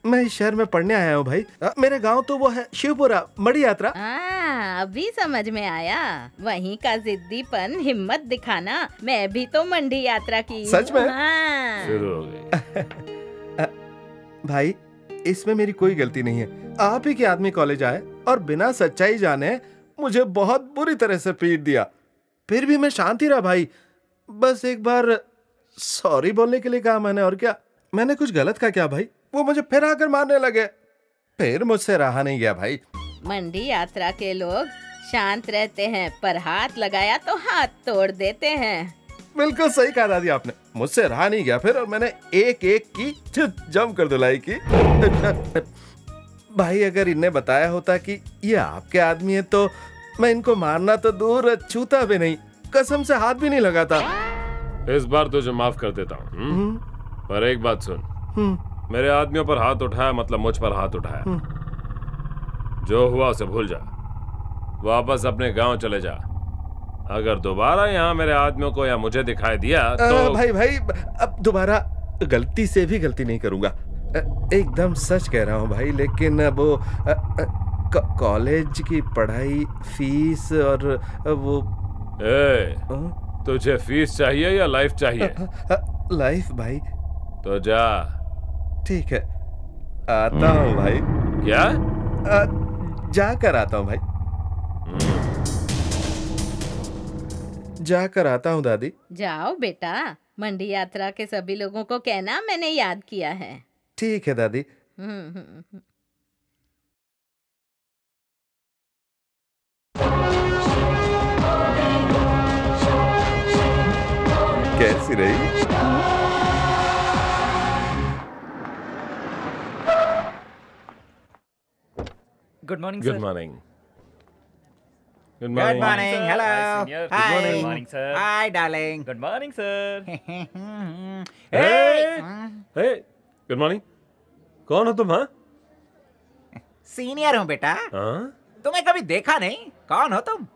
मैं इस शहर में पढ़ने आया हूँ भाई। मेरे गांव तो वो है शिवपुरा, मड़ी यात्रा। अभी समझ में आया, वहीं का जिद्दीपन, हिम्मत दिखाना। मैं भी तो मंडी यात्रा की। सच में? शुरू हो गई। भाई इसमें मेरी कोई गलती नहीं है। आप ही के आदमी कॉलेज आए और बिना सच्चाई जाने मुझे बहुत बुरी तरह से पीट दिया। फिर भी मैं शांत ही रहा भाई। बस एक बार सॉरी बोलने के लिए कहा मैंने, और क्या। मैंने कुछ गलत कहा क्या भाई? वो मुझे फिर आकर मारने लगे। फिर मुझसे रहा नहीं गया भाई। मंडी यात्रा के लोग शांत रहते हैं, पर हाथ लगाया तो हाथ तोड़ देते हैं। बिल्कुल सही कहा दादी आपने। मुझसे रहा नहीं गया फिर, और मैंने एक एक की जम कर धुलाई की। भाई अगर इन्हें बताया होता कि ये आपके आदमी है तो मैं इनको मारना तो दूर, छूता भी नहीं, कसम से हाथ भी नहीं लगाता। इस बार तुझे माफ कर देता हूँ, पर एक बात सुन। मेरे आदमियों पर हाथ उठाया मतलब मुझ पर हाथ उठाया। जो हुआ उसे भूल जा, वापस अपने गांव चले जा। अगर दोबारा यहाँ मेरे आदमियों को या मुझे दिखाई दिया तो भाई अब दोबारा गलती से भी गलती नहीं करूंगा। एकदम सच कह रहा हूँ भाई। लेकिन वो कॉलेज की पढ़ाई, फीस और वो तुझे फीस चाहिए या लाइफ चाहिए? लाइफ भाई। तो जा। ठीक है, आता हूँ भाई। क्या? जाकर आता हूँ भाई। जाकर आता हूँ दादी। जाओ बेटा, मंडी यात्रा के सभी लोगों को कहना मैंने याद किया है। ठीक है दादी। कैसी रही? Good morning. Good morning. Good morning. Hello. Hi. Good morning sir. Hi darling. Good morning sir. Hey good morning. कौन हो तुम? हाँ, सीनियर हूँ बेटा। तुम्हें कभी देखा नहीं। कौन हो तुम?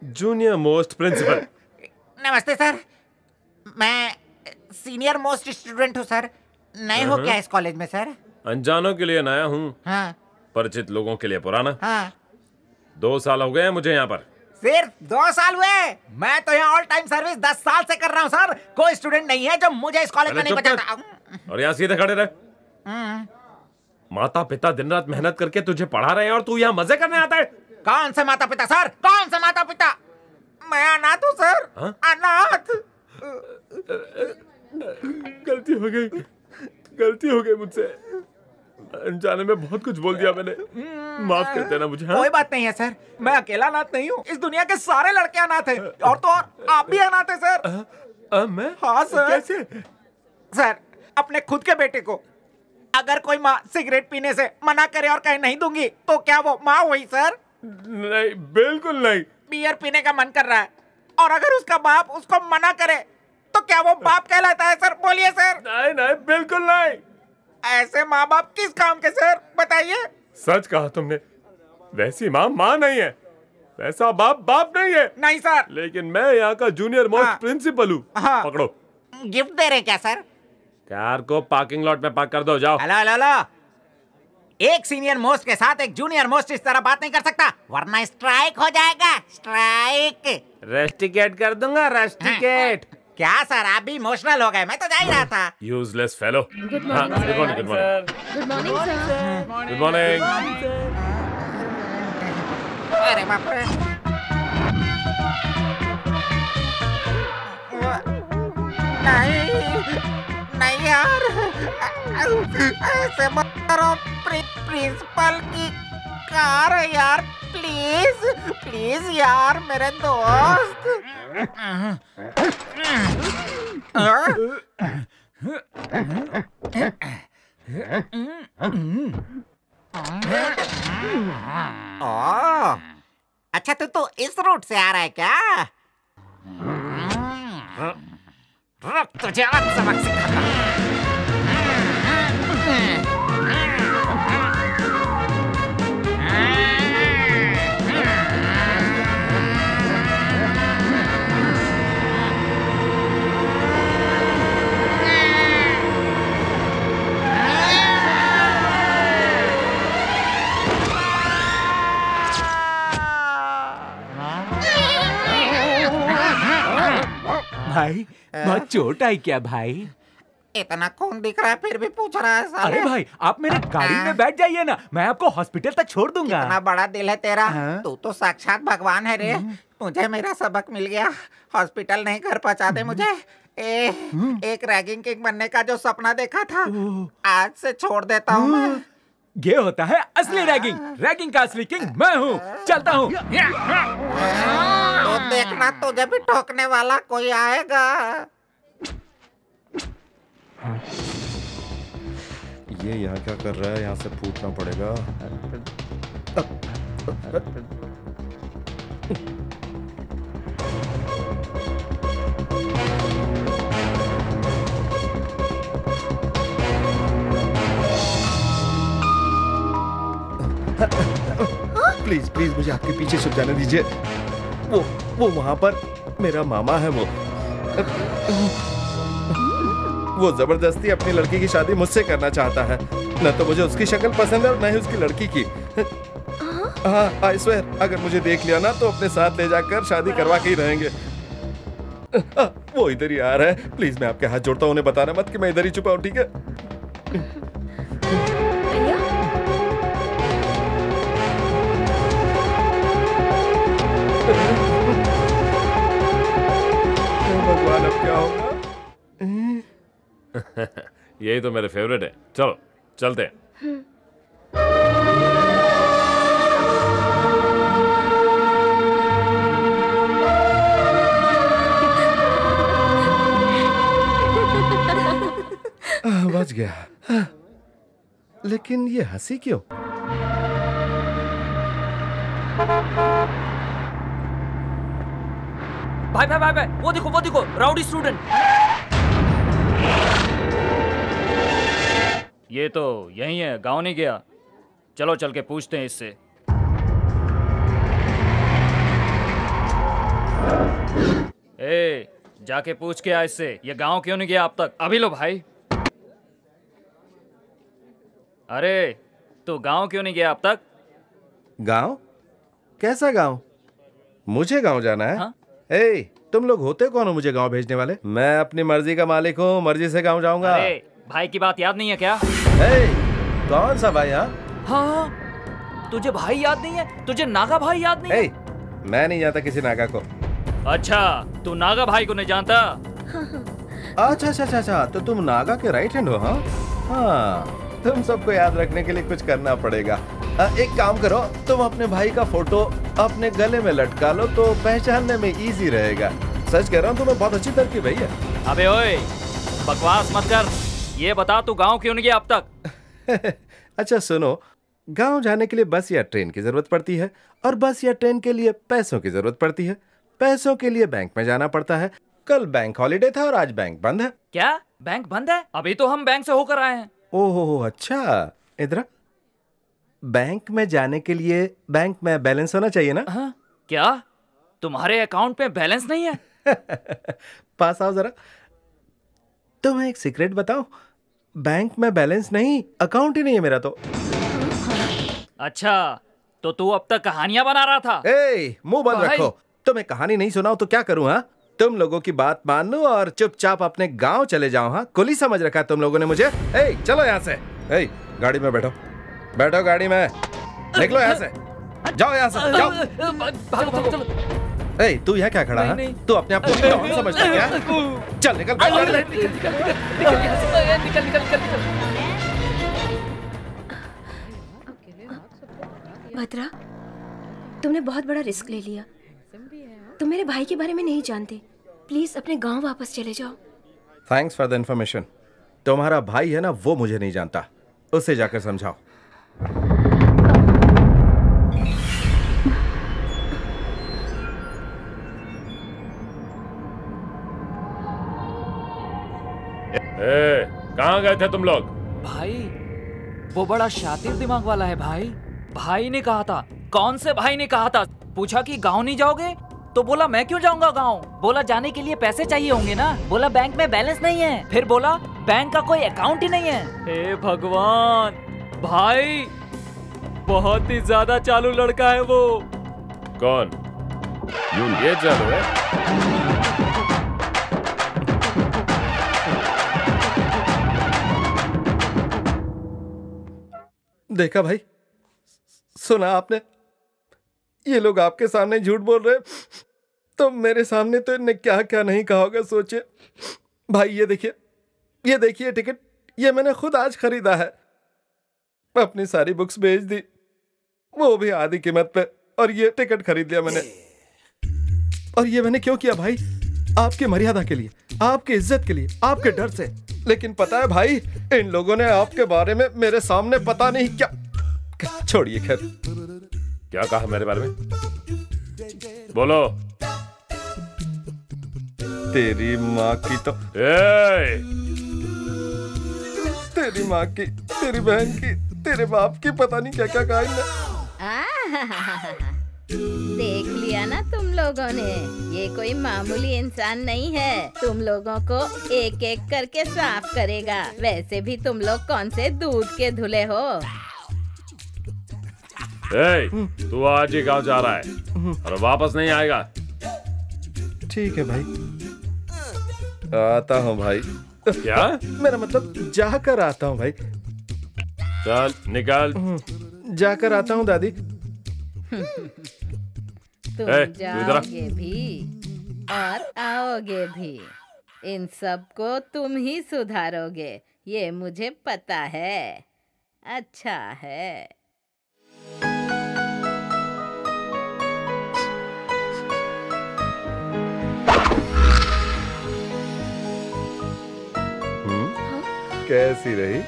Junior most principal. नमस्ते सर, मैं सीनियर मोस्ट स्टूडेंट हूँ सर। नए हो क्या इस कॉलेज में सर? अनजानों के लिए नया हूँ। हाँ। परिचित लोगों के लिए पुराना। हाँ। 2 साल हो गए हैं मुझे यहाँ पर। सिर्फ 2 साल हुए? मैं तो यहाँ ऑल टाइम सर्विस 10 साल से कर रहा हूँ सर। कोई स्टूडेंट नहीं है जो मुझे इस कॉलेज में नहीं बचाता। और यहाँ सीधे खड़े रहे। माता पिता दिन रात मेहनत करके तुझे पढ़ा रहे हैं और तू यहाँ मजे करने आता है। कौन से माता पिता सर? कौन से माता पिता? मैं अनाथ हूँ सर। अनाथ। गलती हो गई मुझसे। अनजाने में बहुत कुछ बोल दिया मैंने। माफ कर देना मुझे। कोई बात नहीं है सर, मैं अकेला अनाथ नहीं हूँ। इस दुनिया के सारे लड़के अनाथ हैं। और तो और आप भी अनाथ हैं सर। मैं? हाँ सर। कैसे? सर, अपने खुद के बेटे को अगर कोई माँ सिगरेट पीने से मना करे और कहे नहीं दूंगी तो क्या वो माँ हुई सर? नहीं, बिल्कुल नहीं। बियर पीने का मन कर रहा है और अगर उसका बाप उसको मना करे तो क्या वो बाप कहलाता है सर? बोलिए सर। नहीं नहीं, बिल्कुल नहीं। ऐसे माँ बाप किस काम के सर, बताइए। सच कहा तुमने। वैसी माँ माँ नहीं है, वैसा बाप बाप नहीं है। नहीं सर। लेकिन मैं यहाँ का जूनियर मोस्ट प्रिंसिपल हूँ। पकड़ो। गिफ्ट दे रहे क्या सर? कार को पार्किंग लॉट में पार्क कर दो, जाओ। हेलो हेलो हेलो, एक सीनियर मोस्ट के साथ एक जूनियर मोस्ट इस तरह बात नहीं कर सकता, वरना स्ट्राइक हो जाएगा। स्ट्राइक। रेस्टिकेट कर दूंगा, रेस्टिकेट। क्या सर, आप भी इमोशनल हो गए? मैं तो जा ही रहा था। Useless fellow. Good morning good morning, good morning, good morning sir. Good morning. अरे बाप रे। नहीं नहीं यार, ऐसे मत करो। प्रिंसिपल की कार है यार, प्लीज प्लीज यार मेरे दोस्त। अच्छा तो इस रूट से आ रहा है क्या? रुक, तुझे आज सबक सिखाता हूं। भाई बहुत चोट आई क्या भाई? इतना खून दिख रहा है फिर भी पूछ रहा है साले। अरे भाई आप मेरे गाड़ी में बैठ जाइए ना, मैं आपको हॉस्पिटल तक छोड़ दूंगा। कितना बड़ा दिल है तेरा। तू तो साक्षात भगवान है रे। मुझे मेरा सबक मिल गया। हॉस्पिटल नहीं, घर पहुंचा दे मुझे। एक रैगिंग किंग बनने का जो सपना देखा था, आज से छोड़ देता हूँ मैं। ये होता है असली रैगिंग। रैगिंग का असली किंग मैं हूँ। चलता हूँ। तो देखना, तुझे भी ठोकने वाला कोई आएगा। ये यहाँ क्या कर रहा है? यहाँ से पूछना पड़ेगा। प्लीज प्लीज मुझे आपके पीछे छुप जाने दीजिए। वो वहां पर मेरा मामा है। वो जबरदस्ती अपनी लड़की की शादी मुझसे करना चाहता है। न तो मुझे उसकी शक्ल पसंद है और न ही उसकी लड़की की। हाँ, आई स्वेयर, अगर मुझे देख लिया ना तो अपने साथ ले जाकर शादी करवा के ही रहेंगे। वो इधर ही आ रहा है। प्लीज मैं आपके हाथ जोड़ता हूँ, उन्हें बताना मत कि मैं इधर ही छुपा हूँ, ठीक है? भगवान अब क्या होगा? यही तो मेरे फेवरेट है। चलो चलते हैं। बच गया। लेकिन ये हंसी क्यों? भाई भाई भाई भाई, वो देखो राउडी स्टूडेंट। ये तो यही है, गांव नहीं गया। चलो चल के पूछते हैं इससे। ए, जाके पूछ के आ इससे, ये गांव क्यों नहीं गया अब तक? अभी लो भाई। अरे तू गांव क्यों नहीं गया अब तक? गांव? कैसा गांव? मुझे गांव जाना है? हाँ? ए, तुम लोग होते कौन हो मुझे गांव भेजने वाले? मैं अपनी मर्जी का मालिक हूँ, मर्जी से गांव जाऊंगा। अरे भाई की बात याद नहीं है क्या? ए, कौन सा भाई? हाँ, तुझे भाई याद नहीं है? तुझे नागा भाई याद नहीं है? मैं नहीं जानता किसी नागा को। अच्छा, तू नागा भाई को नहीं जानता? अच्छा, तो तुम नागा के राइट हैंड हो? हाँ, तुम सबको याद रखने के लिए कुछ करना पड़ेगा। एक काम करो, तुम अपने भाई का फोटो अपने गले में लटका लो तो पहचानने में इजी रहेगा। सच कह रहा हूँ, तुम्हें बहुत अच्छी तरकीब है ये। अबे ओए, बकवास मत कर। ये बता तू गांव क्यों नहीं गया अब तक? अच्छा सुनो, गांव जाने के लिए बस या ट्रेन की जरूरत पड़ती है, और बस या ट्रेन के लिए पैसों की जरूरत पड़ती है। पैसों के लिए बैंक में जाना पड़ता है। कल बैंक हॉलिडे था और आज बैंक बंद है। क्या बैंक बंद है? अभी तो हम बैंक से होकर आए हैं। ओहो अच्छा, इधर बैंक में जाने के लिए बैंक में बैलेंस होना चाहिए ना? हाँ? क्या तुम्हारे अकाउंट में बैलेंस नहीं है? पास आओ जरा। तुम्हें एक सीक्रेट बताओ, बैंक में बैलेंस नहीं, अकाउंट ही नहीं है मेरा तो। अच्छा, तो तू अब तक कहानियां बना रहा था? मुंह बंद रखो। तुम्हें कहानी नहीं सुनाओ तो क्या करूं? हाँ, तुम लोगों की बात मान लूं और चुपचाप अपने गांव चले जाओ। हाँ, कुली समझ रखा है तुम लोगों ने मुझे। चलो यहाँ से। गाड़ी में बैठो, बैठो गाड़ी में, निकलो यहाँ से, जाओ यहाँ से, जाओ। भागो चलो। तू यहाँ क्या खड़ा है? तू अपने आप को कौन समझता है क्या? चल निकल, निकल। भद्रा, तुमने बहुत बड़ा रिस्क ले लिया। तुम मेरे भाई के बारे में नहीं जानते। प्लीज अपने गांव वापस चले जाओ। Thanks for the information. तुम्हारा भाई है ना, वो मुझे नहीं जानता, उससे जाकर समझाओ। कहाँ गए थे तुम लोग? भाई, वो बड़ा शातिर दिमाग वाला है भाई। भाई ने कहा था। कौन से भाई ने कहा था? पूछा कि गांव नहीं जाओगे? तो बोला मैं क्यों जाऊंगा गांव। बोला जाने के लिए पैसे चाहिए होंगे ना। बोला बैंक में बैलेंस नहीं है। फिर बोला बैंक का कोई अकाउंट ही नहीं है। हे भगवान, भाई बहुत ही ज्यादा चालू लड़का है वो। कौन? ये चालू है? देखा भाई, सुना आपने? ये लोग आपके सामने झूठ बोल रहे, तो मेरे सामने तो इन्हें क्या क्या नहीं कहा होगा, सोचिए। भाई ये देखिए टिकट, ये मैंने खुद आज खरीदा है। अपनी सारी बुक्स बेच दी, वो भी आधी कीमत पे, और ये टिकट खरीद लिया मैंने। और ये मैंने क्यों किया भाई? आपकी मर्यादा के लिए, आपकी इज्जत के लिए, आपके डर से। लेकिन पता है भाई, इन लोगों ने आपके बारे में मेरे सामने पता नहीं क्या। छोड़िए, खैर। क्या कहा मेरे बारे में? बोलो। तेरी माँ की तो तेरी माँ की, तेरी बहन की, तेरे बाप की, पता नहीं क्या क्या कहा इन्हें। देख लिया ना तुम लोगों ने, ये कोई मामूली इंसान नहीं है। तुम लोगों को एक एक करके साफ करेगा। वैसे भी तुम लोग कौन से दूध के धुले हो। तू आज ही गांव जा रहा है और वापस नहीं आएगा। ठीक है भाई, आता हूँ भाई। क्या? मेरा मतलब जाकर आता हूँ भाई। चल निकल। जाकर आता हूँ दादी। तुम जाओगे भी और आओगे भी, इन सब को तुम ही सुधारोगे, ये मुझे पता है। अच्छा है। कैसी रही?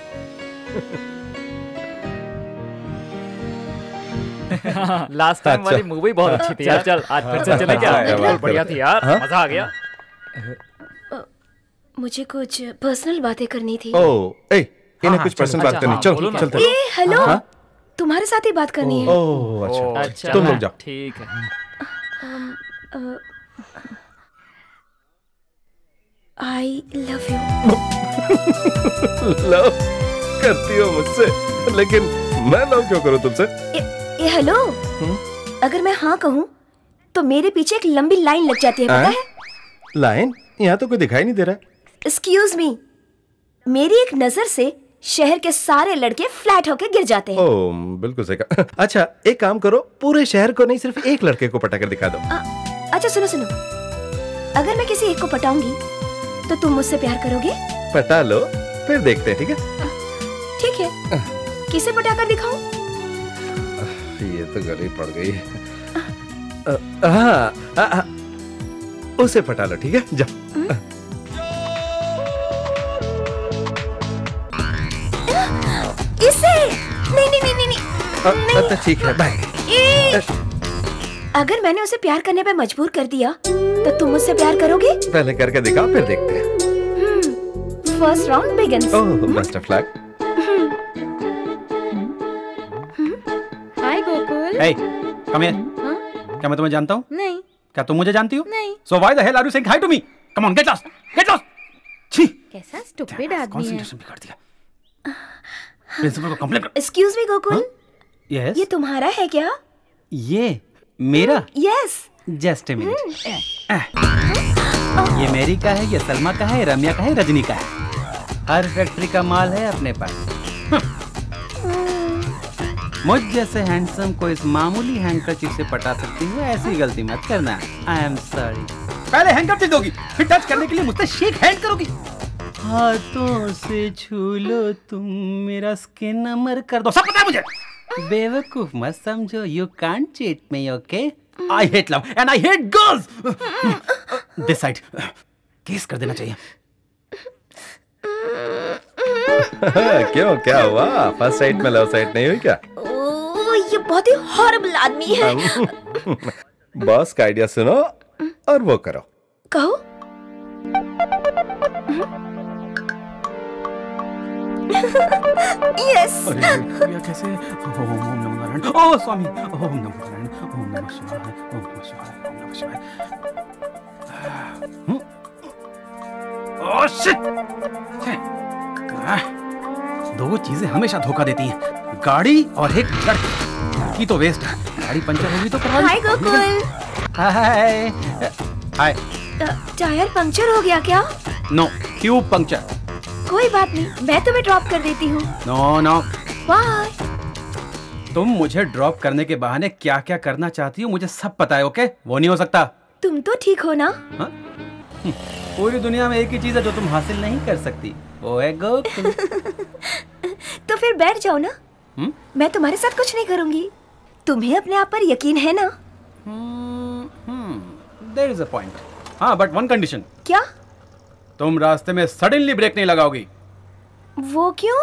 लास्ट टाइम वाली मूवी बहुत अच्छी थी यार। चल आज फिर से चले क्या? बहुत बढ़िया थी यार, मजा आ गया। मुझे कुछ पर्सनल बातें करनी थी। इन्हें कुछ पर्सनल बात करनी। चलो चलते। हेलो, तुम्हारे साथ ही बात करनी है। अच्छा, तुम लोग जाओ। ठीक है। I love you. लव करती हो मुझसे, लेकिन मैं लव क्यों करूं तुमसे? ये हेलो, अगर मैं हाँ कहूँ तो मेरे पीछे एक लंबी लाइन लग जाती है, पता है? लाइन? यहाँ तो कोई दिखाई नहीं दे रहा। एक्सक्यूज मी, मेरी एक नजर से शहर के सारे लड़के फ्लैट होके गिर जाते हैं। ओह, बिल्कुल सही कहा। अच्छा, एक काम करो, पूरे शहर को नहीं, सिर्फ एक लड़के को पटा कर दिखा दो। अच्छा सुनो, अगर मैं किसी एक को पटाऊंगी तो तुम मुझसे प्यार करोगे? पटा लो, फिर देखते हैं। ठीक है? ठीक है। किसे पटाकर दिखाऊं? ये तो गली पड़ गई। हाँ, उसे पटा लो। ठीक है, जाओ। इस तो ठीक है, बाय। अगर मैंने उसे प्यार करने पे मजबूर कर दिया तो तुम मुझसे प्यार करोगे? पहले करके दिखाओ, फिर देखते हैं। First round begins. Oh, best of luck. Hi Gokul. Hey, come here. क्या मैं तुम्हें जानता हूँ? नहीं। क्या तुम मुझे जानती हो? नहीं। So why the hell are you saying hi to me? Come on, get lost, get lost. छी। कैसा स्टूपिड आदमी है। Concentration बिगाड़ दिया। प्रिंसिपल को कंप्लेंट कर। Excuse me Gokul. Yes. ये तुम्हारा है क्या? ये मेरा? यस। Just a minute. ये मेरी का है, ये सलमा का है, रम्या का है, रजनी का है। हर फैक्ट्री का माल है अपने पास। मुझ जैसे हैंडसम को इस मामूली हैंडकरचीफ से पटा सकती हो, ऐसी गलती मत करना। I am sorry. पहले हैंडकरचीफ दोगी, फिर टच करने के लिए मुझसे शेक हैंड करोगी। हाथों से छू लो तुम, मेरा स्किन अमर कर दो, सब पता है मुझे। बेवकूफ मत समझो, you can't cheat me, okay? I hate love and I hate girls. This side किस कर देना चाहिए। क्यों, क्या हुआ? फर्स्ट साइड में लव साइड नहीं हुई क्या? ये बहुत ही हॉरिबल आदमी है। बॉस का आइडिया सुनो और वो करो। कहो। यस। कैसे? ओम नमो नारायण। ओह स्वामी, ओम नमो नारायण, ओम नमः शिवाय, ओम नमः शिवाय, ओम नमः शिवाय। Oh shit. दो चीजें हमेशा धोखा देती हैं, गाड़ी और एक लड़की तो वेस्ट है। गाड़ी पंचर होगी तो करवा। Hi Gokul. Hi hi. Tyre puncture हो गया क्या? No, tube puncture. कोई बात नहीं, मैं तुम्हें ड्रॉप कर देती हूँ। No no. बाय। तुम मुझे ड्रॉप करने के बहाने क्या क्या करना चाहती हो मुझे सब पता है, ओके? वो नहीं हो सकता। तुम तो ठीक हो ना? हा? पूरी दुनिया में एक ही चीज है जो तुम हासिल नहीं कर सकती, वो है गोकुल। तो फिर बैठ जाओ ना। मैं तुम्हारे साथ कुछ नहीं करूंगी। तुम्हें अपने आप पर यकीन है ना? There is a point. हाँ, but one condition. क्या? तुम रास्ते में सडनली ब्रेक नहीं लगाओगी। वो क्यों?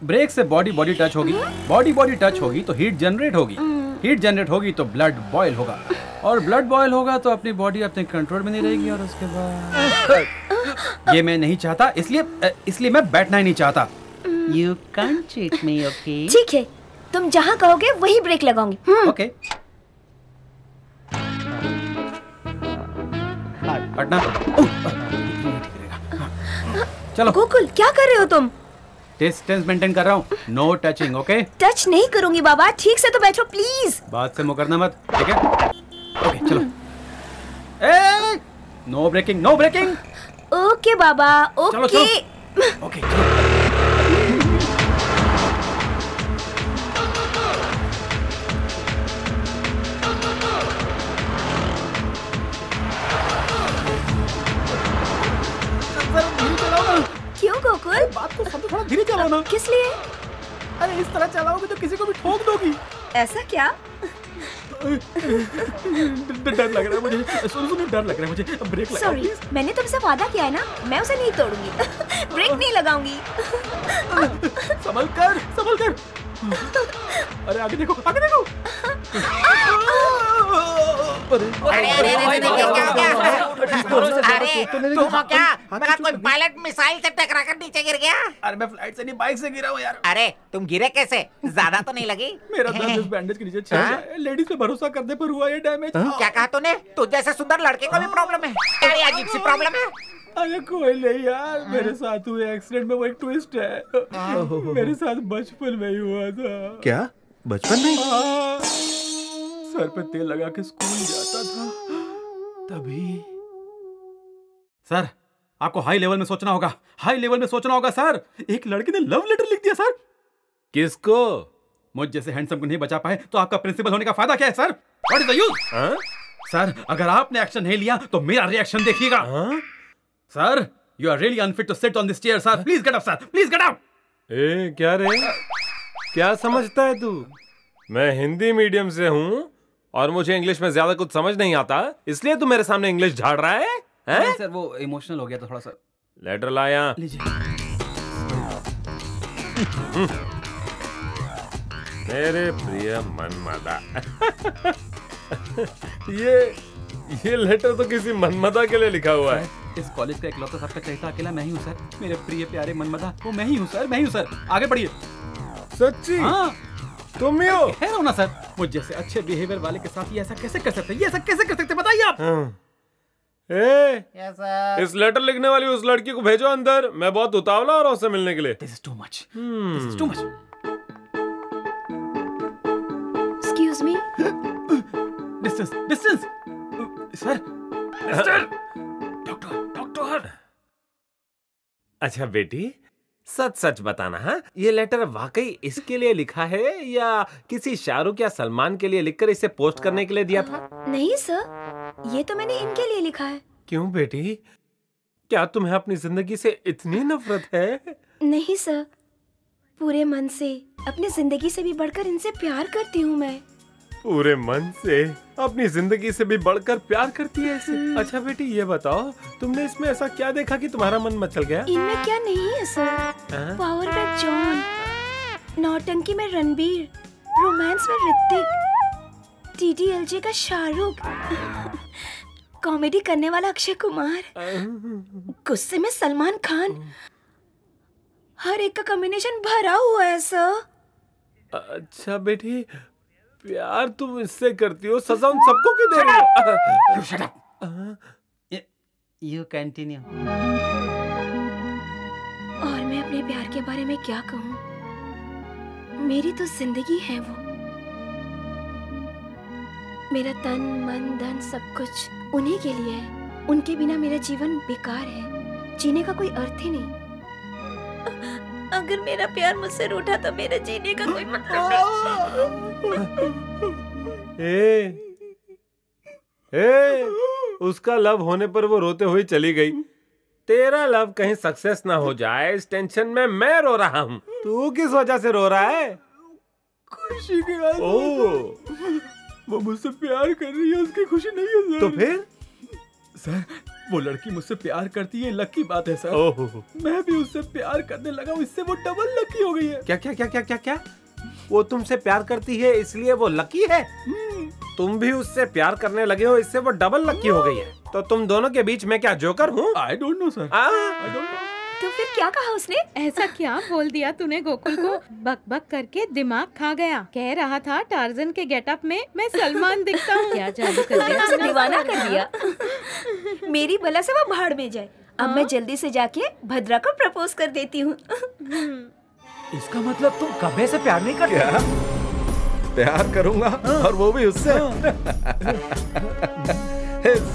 ब्रेक से बॉडी टच होगी, बॉडी टच होगी तो हीट जनरेट होगी, हीट जनरेट होगी तो ब्लड बॉयल होगा, और ब्लड बॉयल होगा तो अपनी बॉडी अपने कंट्रोल में नहीं रहेगी, और उसके बाद ये मैं नहीं चाहता, इसलिए मैं बैठना ही नहीं चाहता। You can't cheat me, okay? ठीक है, तुम जहाँ कहोगे वही ब्रेक लगाऊंगी। ओके। हटना। चलो। गोकुल, क्या कर रहे हो तुम? डिस्टेंस मेंटेन कर रहा हूँ, नो टचिंग, ओके? टच नहीं करूंगी बाबा, ठीक से तो बैठो प्लीज। बात से मुकरना मत, ठीक है? ओके, चलो। ए, no breaking, no breaking. Okay बाबा, ओके। चलो, चलो। ओके, चलो। क्यों गोकुल? बात को समझो, थोड़ा धीरे चलाओ ना। किस लिए? अरे इस तरह चलाओगे तो किसी को भी ठोक दोगी। ऐसा क्या? डर लग रहा है मुझे, सुनो डर लग रहा है मुझे, ब्रेक लगाओ। सॉरी, मैंने तुमसे वादा किया है ना, मैं उसे नहीं तोड़ूंगी। ब्रेक नहीं लगाऊंगी। संभल कर। अरे आगे देखो, आगे देखो। अरे तुम क्या? मेरा कोई पायलट मिसाइल से टकरा कर नीचे गिर गया? अरे मैं फ्लाइट से नहीं, बाइक से गिरा हूँ यार। अरे तुम गिरे कैसे? ज्यादा तो नहीं लगी? मेरा दर्द बैंडेज के नीचे छिल गया है। लेडीज पे भरोसा करने पर हुआ ये डैमेज। क्या कहा तूने? तुझ जैसे सुंदर लड़के को भी प्रॉब्लम है? अरे अजीब सी प्रॉब्लम है। अरे कोई नहीं यार, मेरे साथ हुए एक्सीडेंट में वो एक ट्विस्ट है। मेरे साथ बचपन में ही हुआ था। क्या? बचपन में? सर पे तेल लगा के स्कूल जाता था तभी। सर, आपको हाई लेवल में सोचना होगा, हाई लेवल में सोचना होगा सर। एक लड़की ने लव लेटर लिख दिया सर। किसको? मुझ जैसे हैंडसम को नहीं बचा पाए तो आपका प्रिंसिपल होने का फायदा क्या है sir? What is the use? Sir, अगर आपने एक्शन नहीं लिया तो मेरा रिएक्शन देखिएगा। Sir, you are really unfit to sit on this chair sir. Please get up sir, please get up. ए, क्या रे? क्या समझता है तू? मैं हिंदी मीडियम से हूँ और मुझे इंग्लिश में ज्यादा कुछ समझ नहीं आता, इसलिए तू मेरे सामने इंग्लिश झाड़ रहा है? नहीं सर, वो इमोशनल हो गया तो थोड़ा सा। लेटर लाया। लीजिए। मेरे प्रिय मनमदा। ये लेटर तो किसी मनमदा के लिए लिखा हुआ है। इस कॉलेज का इकलौता सबका चहेता अकेला मैं ही हूँ सर। मेरे प्रिय प्यारे मनमदा वो मैं ही हूँ सर, मैं ही हूँ सर। आगे बढ़िए। सच्ची? हाँ तुम ही हो? है ना सर। मुझ जैसे अच्छे बिहेवियर वाले के साथ ये ऐसा कैसे कर सकते? ये ऐसा कैसे कर सकते बताइए आप। इस लेटर लिखने वाली उस लड़की को भेजो अंदर। मैं बहुत उतावला हो रहा हूँ उससे मिलने के लिए। This is too much. This is too much. Excuse me. Distance, distance. Sir, doctor. अच्छा बेटी, सच सच बताना। हाँ, ये लेटर वाकई इसके लिए लिखा है या किसी शाहरुख या सलमान के लिए लिखकर इसे पोस्ट करने के लिए दिया था? नहीं सर, ये तो मैंने इनके लिए लिखा है। क्यों बेटी, क्या तुम्हें अपनी जिंदगी से इतनी नफरत है? नहीं सर, पूरे मन से, अपनी जिंदगी से भी बढ़कर इनसे प्यार करती हूँ मैं। पूरे मन से, अपनी जिंदगी से भी बढ़कर प्यार करती है इसे? अच्छा बेटी ये बताओ, तुमने इसमें ऐसा क्या देखा कि तुम्हारा मन मचल गया? इनमें क्या नहीं है सर? पावर में जॉन, नौटंकी में रणबीर, रोमांस में ऋतिक, DDLJ का शाहरुख, कॉमेडी करने वाला अक्षय कुमार, गुस्से में सलमान खान, हर एक का कॉम्बिनेशन भरा हुआ है सर। अच्छा बेटी, प्यार तुम इससे करती हो, सजा उन सबको क्यों दे रही हो? Shut up. You continue. और मैं अपने प्यार के बारे में क्या कहूँ? मेरी तो जिंदगी है वो। मेरा तन, मन, धन सब कुछ उन्हीं के लिए है। उनके बिना मेरा जीवन बेकार है। जीने का कोई अर्थ ही नहीं। अगर मेरा प्यार मुझसे रूठा तो मेरे जीने का कोई मतलब नहीं। उसका लव होने पर वो रोते हुए चली गई। तेरा लव कहीं सक्सेस ना हो जाए इस टेंशन में मैं रो रहा हूँ। तू किस वजह से रो रहा है? खुशी की बात। वो मुझसे प्यार कर रही है, उसकी खुशी नहीं है सर। तो फिर? सर वो लड़की मुझसे प्यार करती है, लकी बात है सर। मैं भी उससे प्यार करने लगा हूँ, इससे वो डबल लकी हो गई है। क्या क्या क्या क्या क्या क्या? वो तुमसे प्यार करती है इसलिए वो लकी है? तुम भी उससे प्यार करने लगे हो इससे वो डबल लकी हो गई है? तो तुम दोनों के बीच में क्या जोकर हूँ? I don't know sir, I don't know. तो फिर क्या कहा उसने? ऐसा क्या बोल दिया तूने गोकुल को? बक बक करके दिमाग खा गया। कह रहा था टार्जन के गेटअप में मैं सलमान दिखता हूँ। क्या जादू कर दिया? दीवाना कर दिया। मेरी भला से वो भाड़ में जाए। अब मैं जल्दी से जाके भद्रा को प्रपोज कर देती हूँ। इसका मतलब तुम कभी से प्यार नहीं करते? क्या? प्यार करूंगा और वो भी उससे?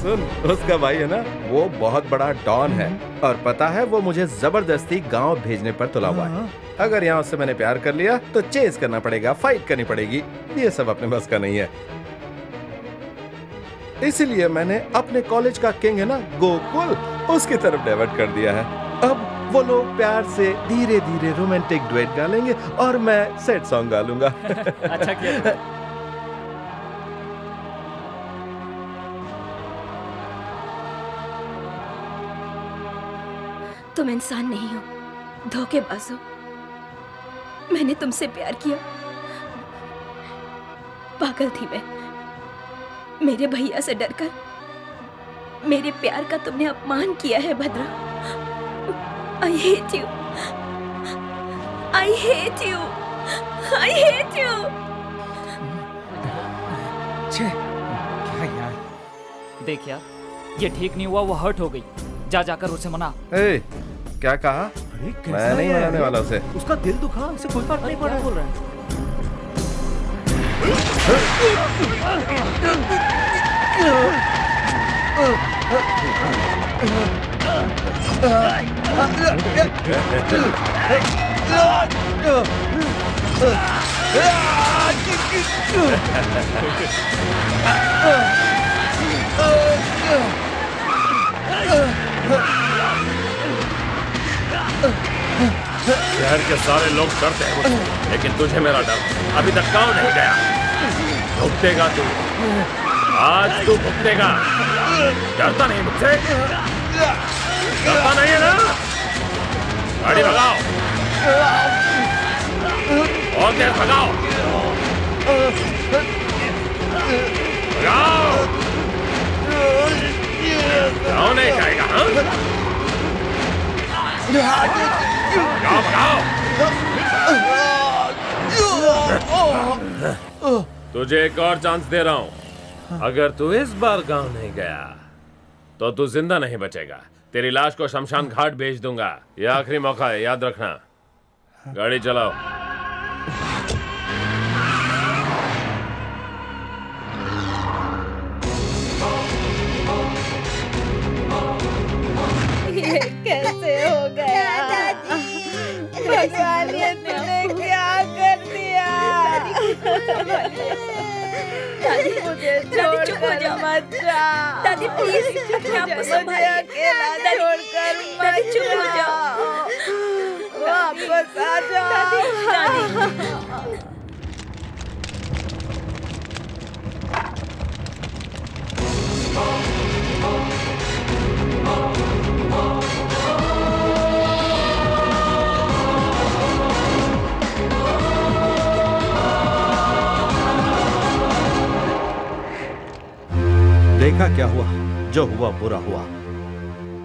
सुन, उसका भाई है ना, वो बहुत बड़ा डॉन है और पता है वो मुझे जबरदस्ती गांव भेजने पर तुला हुआ है। अगर यहाँ उससे मैंने प्यार कर लिया तो चेस करना पड़ेगा, फाइट करनी पड़ेगी। ये सब अपने बस का नहीं है। इसीलिए मैंने अपने कॉलेज का किंग है ना गोकुल, उसकी तरफ डाइवर्ट कर दिया है। अब वो लोग प्यार से धीरे धीरे रोमांटिक डुएट गा लेंगे और मैं सैड सॉन्ग गा लूंगा। अच्छा किया। तुम इंसान नहीं हो, धोखेबाज हो। मैंने तुमसे प्यार किया, पागल थी मैं। मेरे भैया से डरकर मेरे प्यार का तुमने अपमान किया है भद्रा। I hate you. I hate you. I hate you. छे, क्या यार? देख यार, ये ठीक नहीं हुआ, वो हर्ट हो गई। जा जाकर उसे मना। ए, क्या कहा? मैं नहीं मनाने वाला उसे। उसका दिल दुखा, इसे कोई फर्क नहीं पड़ा। बोल रहा है। शहर के सारे लोग डरते हैं मुझसे, लेकिन तुझे मेरा डर अभी तक गाँव नहीं गया। भुगतेगा तू, आज तू भुगतेगा। डरता नहीं मुझसे? डरता नहीं है ना? गाड़ी भगाओ और तेज भगाओ। गाँव नहीं जाएगा, हाँ? तुझे एक और चांस दे रहा हूं। अगर तू इस बार गांव नहीं गया तो तू जिंदा नहीं बचेगा। तेरी लाश को शमशान घाट भेज दूंगा। यह आखिरी मौका है, याद रखना। गाड़ी चलाओ। ये कैसे हो गया? भगवान ने तुमने क्या कर दिया? दादी मुझे दादी चुप हो छोड़कर जाओ। मत जा। दादी प्लीज अपने आप को संभालिए। अकेला दादी छोड़कर दादी मत चुप हो जाओ। वापस आ जाओ। दादी देखा क्या हुआ? जो हुआ बुरा हुआ।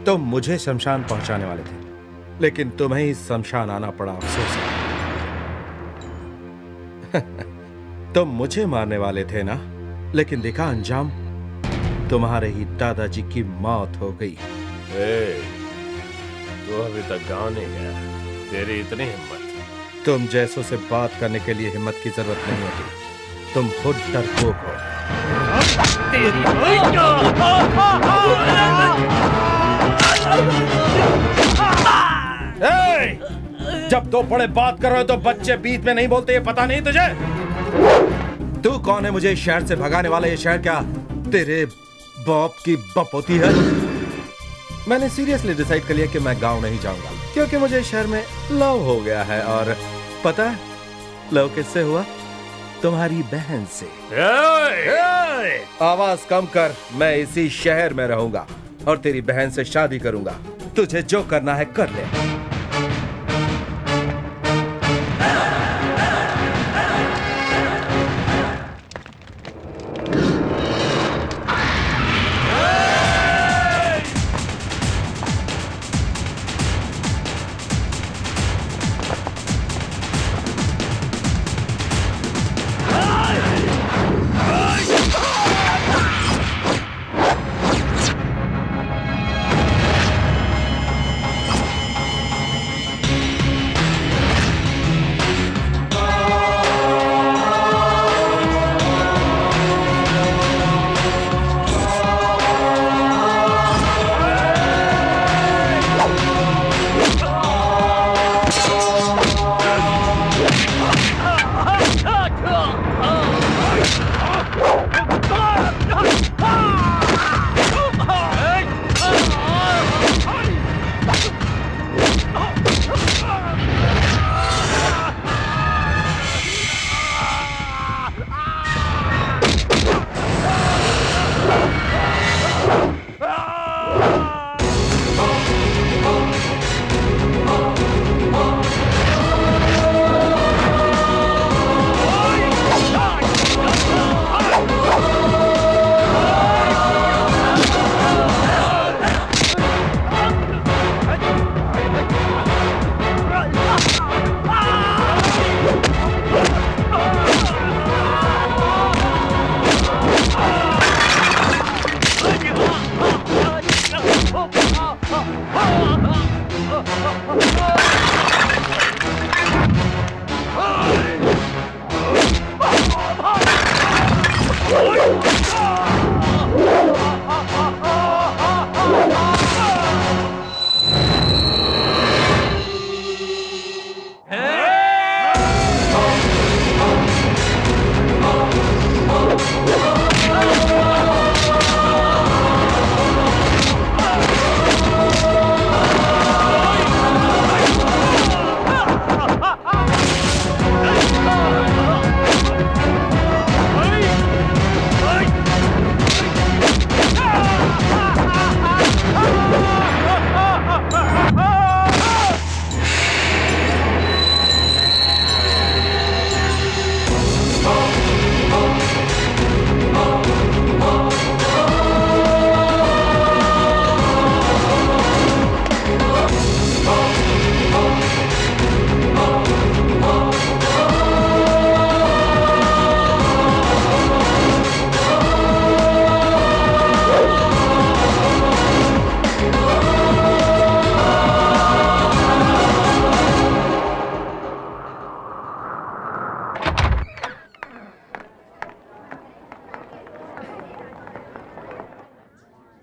तुम मुझे शमशान पहुंचाने वाले थे, लेकिन तुम्हें ही शमशान आना पड़ा। अफसोस है। तुम मुझे मारने वाले थे ना, लेकिन देखा अंजाम, तुम्हारे ही दादाजी की मौत हो गई। तू अभी तक गांव नहीं गया, तेरी इतनी हिम्मत? तुम जैसों से बात करने के लिए हिम्मत की जरूरत नहीं होती। तुम खुद डरपोक हो। जब दो बड़े बात कर रहे हो तो बच्चे बीच में नहीं बोलते, ये पता नहीं तुझे? तू कौन है मुझे इस शहर से भगाने वाला? ये शहर क्या तेरे बाप की बपोती है? मैंने सीरियसली डिसाइड कर लिया कि मैं गांव नहीं जाऊंगा, क्योंकि मुझे इस शहर में लव हो गया है। और पता है लव किससे हुआ? तुम्हारी बहन से। आवाज कम कर। मैं इसी शहर में रहूंगा और तेरी बहन से शादी करूंगा। तुझे जो करना है कर ले।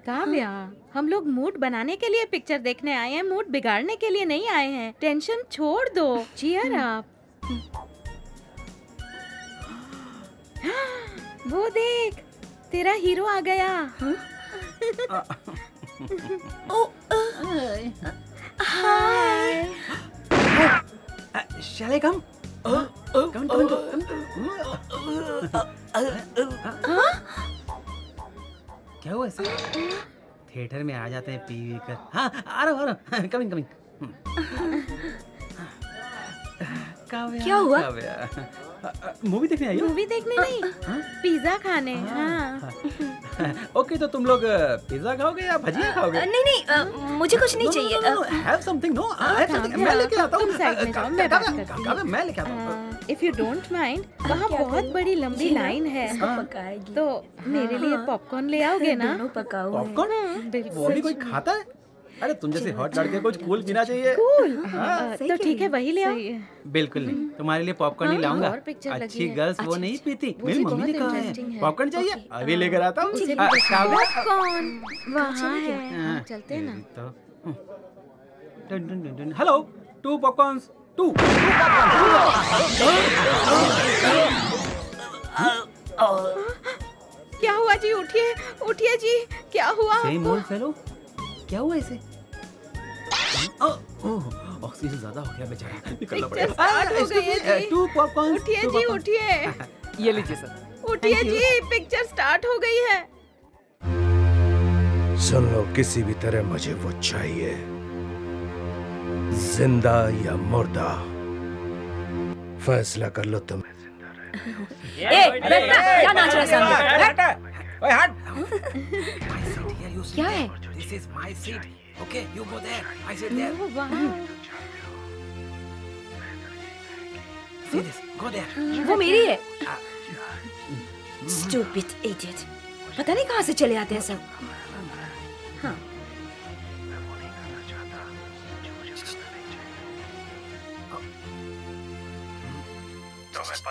काव्या, हम लोग मूड बनाने के लिए पिक्चर देखने आए हैं, मूड बिगाड़ने के लिए नहीं आए हैं। टेंशन छोड़ दो, चीयर अप। वो देख, तेरा हीरो आ गया। हाय। Shall I come? Come. क्या हुआ ऐसे? थिएटर में आ जाते हैं पी कर। हाँ, आ रहा हूँ। कमिंग। क्या हुआ? मूवी देखने आई हो? मूवी देखने नहीं, पिज्जा खाने। हाँ। ओके, तो तुम लोग पिज्जा खाओगे या भजिया खाओगे? नहीं, मुझे कुछ नहीं चाहिए। Have something. No, I have something. मैं लेके आता हूँ। तुम साइड में जाओ, मैं बात करती हूँ। मैं लेके आता हूँ। इफ यू डोंट माइंड, वहाँ बहुत बड़ी लंबी लाइन है, तो मेरे लिए पॉपकॉर्न ले आओगे ना? पॉपकॉर्न? बिल्कुल। वो भी कोई खाता है? अरे तुम जैसे हॉट लड़के कुछ कूल पीना चाहिए। कूल? तो ठीक है, वही ले आओ। बिल्कुल नहीं, तुम्हारे लिए पॉपकॉर्न ही लाऊंगा। और पिक्चर लगी अच्छी है। गर्ल्स वो नहीं पीती। मेरी बहुत मम्मी ने कहा interesting है है। पॉपकॉर्न चाहिए, अभी लेकर आता हूँ। पॉपकॉर्न वहाँ है। हाँ, चलते हैं ना। Hello, 2 popcorns. 2 क्या हुआ जी? उठिए जी, क्या हुआ? सेम ओल्ड फेलो, क्या हुआ इसे? ऑक्सीजन ज्यादा हो गया बेचारा, निकलना पिक्चर स्टार्ट हो गई है जी। 2 पॉपकॉर्न्स। उठिए जी, उठिए। ये लीजिए सर। उठिए जी, पिक्चर स्टार्ट हो गई है। सुन लो, किसी भी तरह मुझे वो चाहिए, जिंदा या मुर्दा, फैसला कर लो तुम। क्या नाच रहा है सामने? ओए हट। क्या है? This is my seat. Okay, you go there. I sit there. See this? Go there. वो मेरी है। Stupid idiot. पता नहीं कहाँ से चले आते हैं सब। हाँ।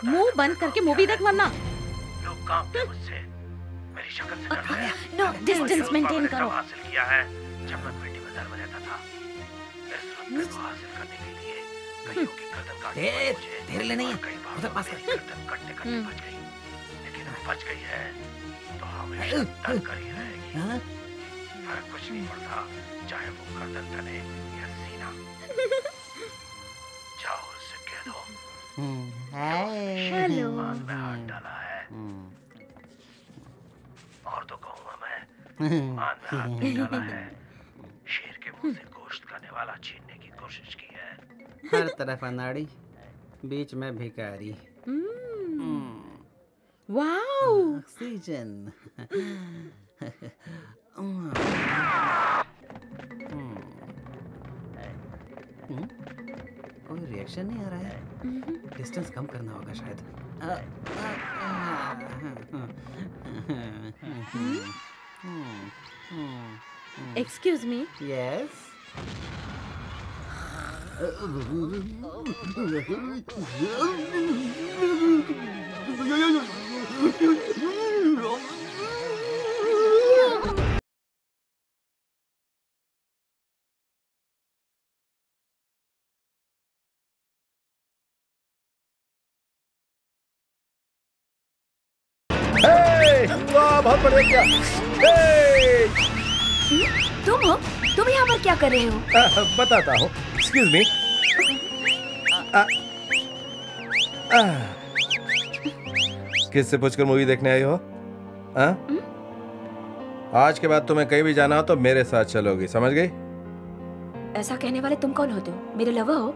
मुंह बंद करके मूवी देख, वरना लोग कांपते मुझसे, मेरी शक्ल से डरते हैं। नो, डिस्टेंस मेंटेन करो। हासिल किया है जब मैं पेटी बाजार में रहता था। इस रुतबे को हासिल करने के लिए कईयों की गर्दन काटनी पड़ी मुझे। तेरे लिए नहीं है, कई बार उधर पास मेरी गर्दन कटते बच गई, लेकिन अब बच गई है तो हमेशा तन कर ही रहेगी। फर्क कुछ नहीं पड़ता, चाहे वो गर्दन तने या सीना। जाओ उससे कह दो हेलो। मान में हाथ डाला है, और तो कहूँगा मैं, मान में हाथ नहीं डाला है, शेर के मुंह से गोश्त खाने वाला छीनने की कोशिश की है। हर तरफ अनाड़ी, बीच में भिखारी। Wow, oxygen. कोई रिएक्शन नहीं आ रहा है। डिस्टेंस कम करना होगा शायद। Excuse me. यस। वाह, बहुत बढ़िया किया। तुम हो? तुम यहाँ पर क्या कर रहे हो? बताता हूँ। Excuse me. किससे पूछकर मूवी देखने आई हो? आज के बाद तुम्हें कहीं भी जाना हो तो मेरे साथ चलोगी, समझ गई? ऐसा कहने वाले तुम कौन होते हो? मेरे लवर हो?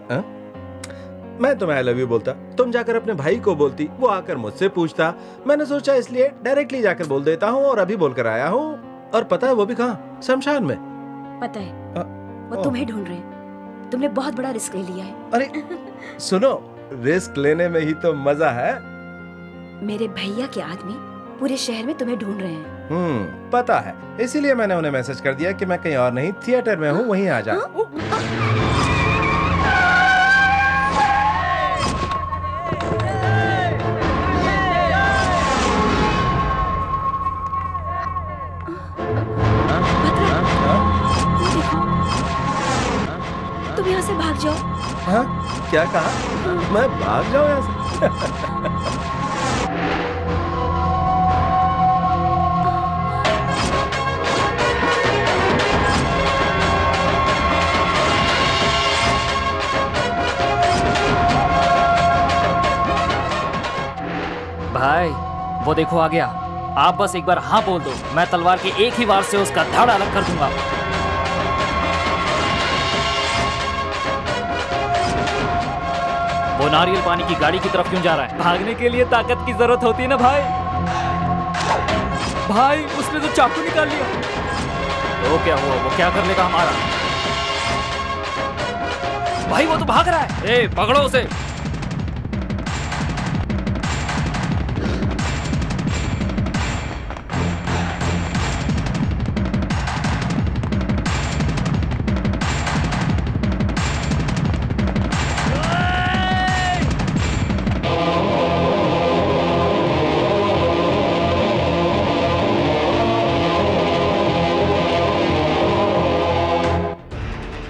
मैं तुम्हें आई लव यू बोलता, तुम जाकर अपने भाई को बोलती, वो आकर मुझसे पूछता। मैंने सोचा इसलिए डायरेक्टली जाकर बोल देता हूँ, और अभी बोलकर आया हूँ। और पता है वो भी कहाँ? शमशान में। पता है, वो तुम्हें ढूंढ रहे हैं। तुमने बहुत बड़ा रिस्क ले लिया है। अरे सुनो, रिस्क लेने में ही तो मजा है। मेरे भैया के आदमी पूरे शहर में तुम्हें ढूंढ रहे हैं। पता है, इसीलिए मैंने उन्हें मैसेज कर दिया कि मैं कहीं और नहीं, थिएटर में हूँ, वहीं आ जा। तुम यहाँ से भाग जाओ। हाँ, क्या कहा? मैं भाग जाऊँ यहाँ से? भाई वो देखो आ गया। आप बस एक बार हाँ बोल दो, मैं तलवार के एक ही वार से उसका धड़ अलग कर दूंगा। वो नारियल पानी की गाड़ी की तरफ क्यों जा रहा है? भागने के लिए ताकत की जरूरत होती है ना भाई। भाई उसने तो चाकू निकाल लिया। तो क्या हुआ? वो क्या कर लेगा हमारा? भाई वो तो भाग रहा है। ए, पकड़ो उसे।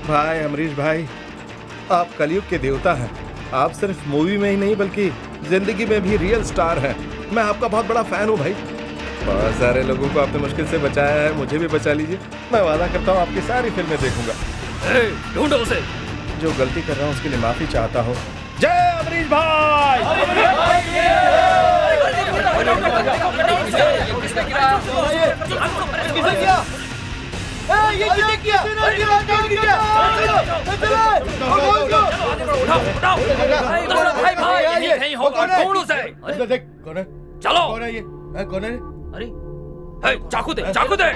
भाई अमरीश भाई, आप कलयुग के देवता हैं। आप सिर्फ मूवी में ही नहीं बल्कि जिंदगी में भी रियल स्टार हैं। मैं आपका बहुत बड़ा फैन हूँ भाई। बहुत सारे लोगों को आपने मुश्किल से बचाया है, मुझे भी बचा लीजिए। मैं वादा करता हूँ आपकी सारी फिल्में देखूंगा। ढूंढो उसे। जो गलती कर रहा हूँ उसके लिए माफी चाहता हूँ। जय अमरीश भाई। चलो कौन है? अरे चाकू दे, चाकू दे।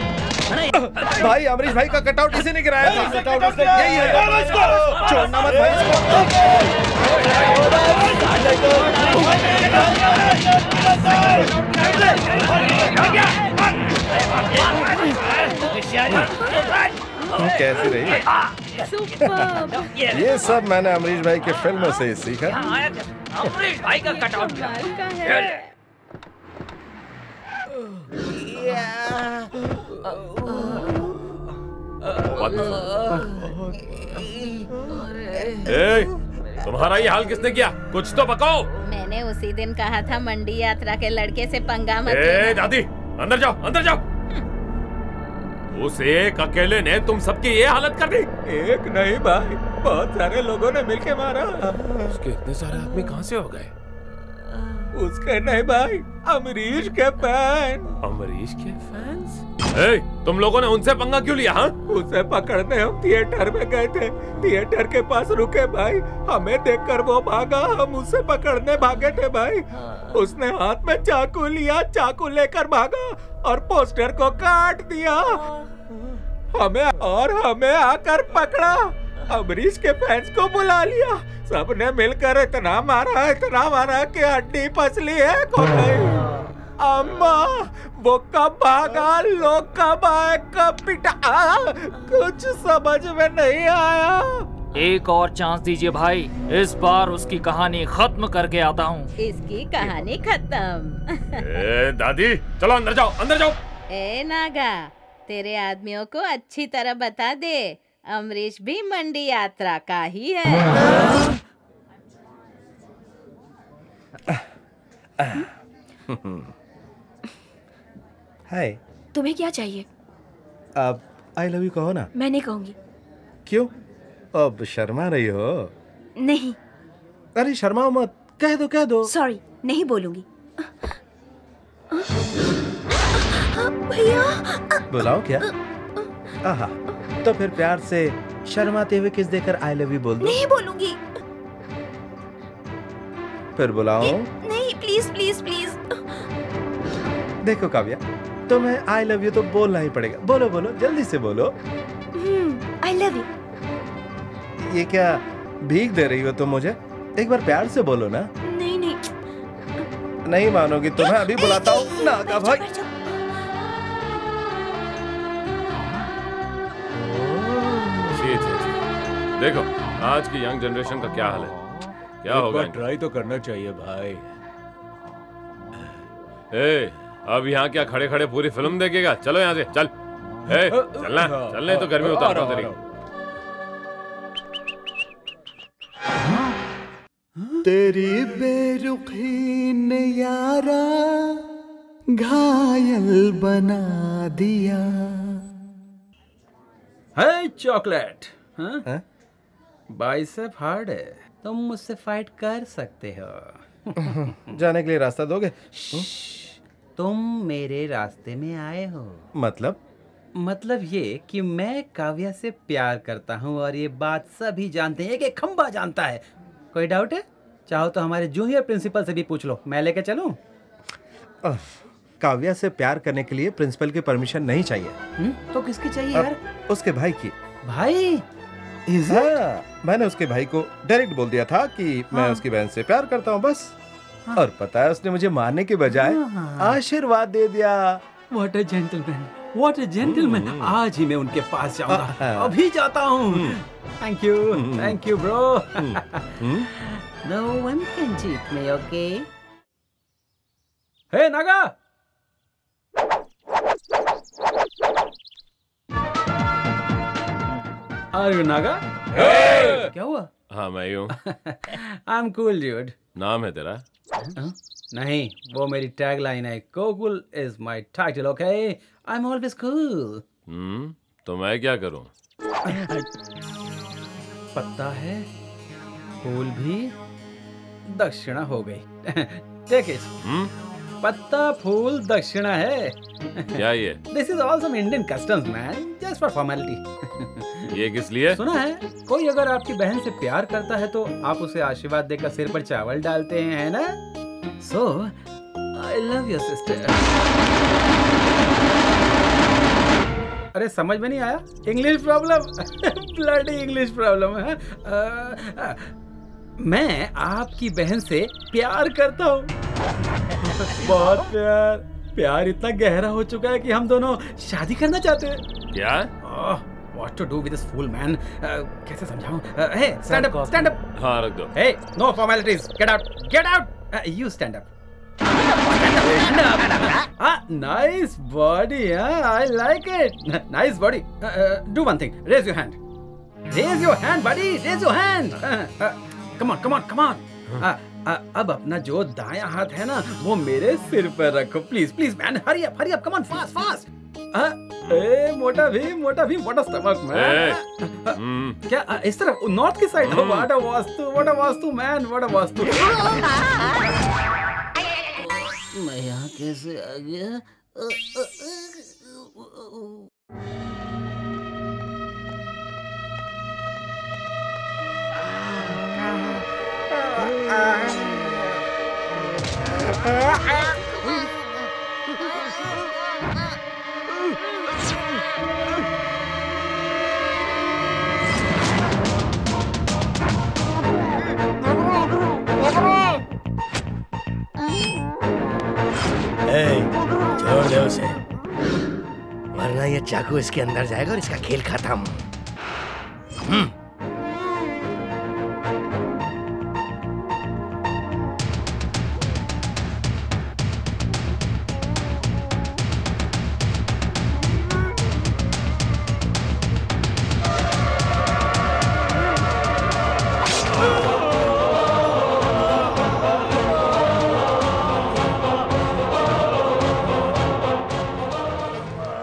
भाई अमरीश भाई का कटआउट किसी ने गिराया था? यही है। छोड़ना मत भाई। कैसी रही? ये सब मैंने अमरीश भाई के फिल्मों से सीखा। अमरीश भाई का कटआउट तुम्हारा ये हाल किसने किया? कुछ तो बताओ। मैंने उसी दिन कहा था मंडी यात्रा के लड़के से पंगा मत लेना। दादी अंदर जाओ, अंदर जाओ। उस एक अकेले ने तुम सबकी ये हालत कर दी? एक नहीं भाई, बहुत सारे लोगों ने मिलके मारा। उसके इतने सारे आदमी कहाँ से हो गए? उसके नहीं भाई, अमरीश के फैन। अमरीश के फैंस? तुम लोगों ने उनसे पंगा क्यों लिया? हाँ, उसे पकड़ने हम थिएटर में गए थे। थिएटर के पास रुके भाई, हमें देखकर वो भागा, हम उसे पकड़ने भागे थे भाई। उसने हाथ में चाकू लिया, चाकू लेकर भागा और पोस्टर को काट दिया। हमें आकर पकड़ा। अमरीश के फैंस को बुला लिया। सबने मिलकर इतना मारा कि हड्डी पसली है को नहीं। अम्मा वो कब भागा, लोग कब आए, कब पिटा, कुछ समझ में नहीं आया। एक और चांस दीजिए भाई, इस बार उसकी कहानी खत्म करके आता हूँ। इसकी कहानी खत्म। दादी चलो अंदर जाओ, अंदर जाओ। ए नागा, तेरे आदमियों को अच्छी तरह बता दे, अमरीश भी मंडी यात्रा का ही है। हाय। तुम्हें क्या चाहिए? अब आई लव यू कहो ना। मैं नहीं कहूंगी। क्यों? अब शर्मा रही हो? नहीं। अरे शर्माओ मत, कह दो कह दो। सॉरी, नहीं बोलूंगी। भैया। बुलाओ क्या? आहा, तो फिर प्यार से शर्माते हुए किस देकर आई लव यू बोल दो। नहीं बोलूंगी। फिर बुलाओ। नहीं, प्लीज प्लीज प्लीज। देखो काव्या, तुम्हें आई लव यू तो बोलना ही पड़ेगा। बोलो बोलो, जल्दी से बोलो। I love you. ये क्या भीख दे रही हो तुम मुझे? एक बार प्यार से बोलो ना। नहीं नहीं। नहीं मानोगी तो मैं अभी बुलाता हूँ। नागा भाई। देखो आज की यंग जनरेशन का क्या हाल है। क्या होगा? ट्राई तो करना चाहिए भाई। अब यहाँ क्या खड़े खड़े पूरी फिल्म देखेगा? चलो यहाँ से चल। चलना, चलने तो गर्मी उतारता हूँ तेरी। तेरी बेरुखी ने यारा घायल बना दिया। है चॉकलेट, हाँ? बाइसेप हार्ड है, तुम मुझसे फाइट कर सकते हो। जाने के लिए रास्ता दोगे? तुम मेरे रास्ते में आए हो। मतलब ये कि मैं काव्या से प्यार करता हूँ और ये बात सभी जानते हैं कि खंबा जानता है। कोई डाउट है? चाहो तो हमारे जूनियर प्रिंसिपल से भी पूछ लो, मैं लेके चलूं? काव्या से प्यार करने के लिए प्रिंसिपल की परमिशन नहीं चाहिए। तो किसकी चाहिए यार? उसके भाई की। भाई? हाँ, मैंने उसके भाई को डायरेक्ट बोल दिया था कि मैं उसकी बहन से प्यार करता हूँ बस। और पता है उसने मुझे मारने के बजाय आशीर्वाद दे दिया। What a gentleman, what a gentleman। आज ही मैं उनके पास जाऊंगा, अभी जाता हूँ। Thank you bro। No one can cheat me, okay? Hey Naga! Are you Naga? Hey! क्या हुआ? हाँ मैं हूँ। I'm cool dude। नाम है तेरा? नहीं, वो मेरी टैग लाइन है। Cool is my title, okay? I'm always cool। तो मैं क्या करूँ? पता है, फूल भी दक्षिणा हो गई। Take it। पत्ता फूल दक्षिणा है। क्या ये? This is all some Indian customs, man, just for formality। ये किस लिए? सुना है, कोई अगर आपकी बहन से प्यार करता है तो आप उसे आशीर्वाद देकर सिर पर चावल डालते हैं, है ना? So, I love your sister। अरे समझ में नहीं आया? English problem. Bloody English problem है। मैं आपकी बहन से प्यार करता हूँ। बहुत प्यार इतना गहरा हो चुका है कि हम दोनों शादी करना चाहते हैं। क्या? What to do with this fool man? कैसे समझाऊं? Hey, stand up। हाँ रख दो। Hey, no formalities। Get out। You stand up। Nice body, I like it। Nice body। Do one thing, raise your hand। Raise your hand, buddy, raise your hand। Come on। अब अपना जो दायां हाथ है ना, वो मेरे सिर पर रखो, please man. Hurry up, come on, fast. ए मोटा भी, व्हाट अ स्टमक मैन। क्या इस तरफ नॉर्थ की side? What a vastu man, what a vastu. मैं यहाँ कैसे आ गया? छोड़ दे उसे, वरना ये चाकू इसके अंदर जाएगा और इसका खेल खत्म।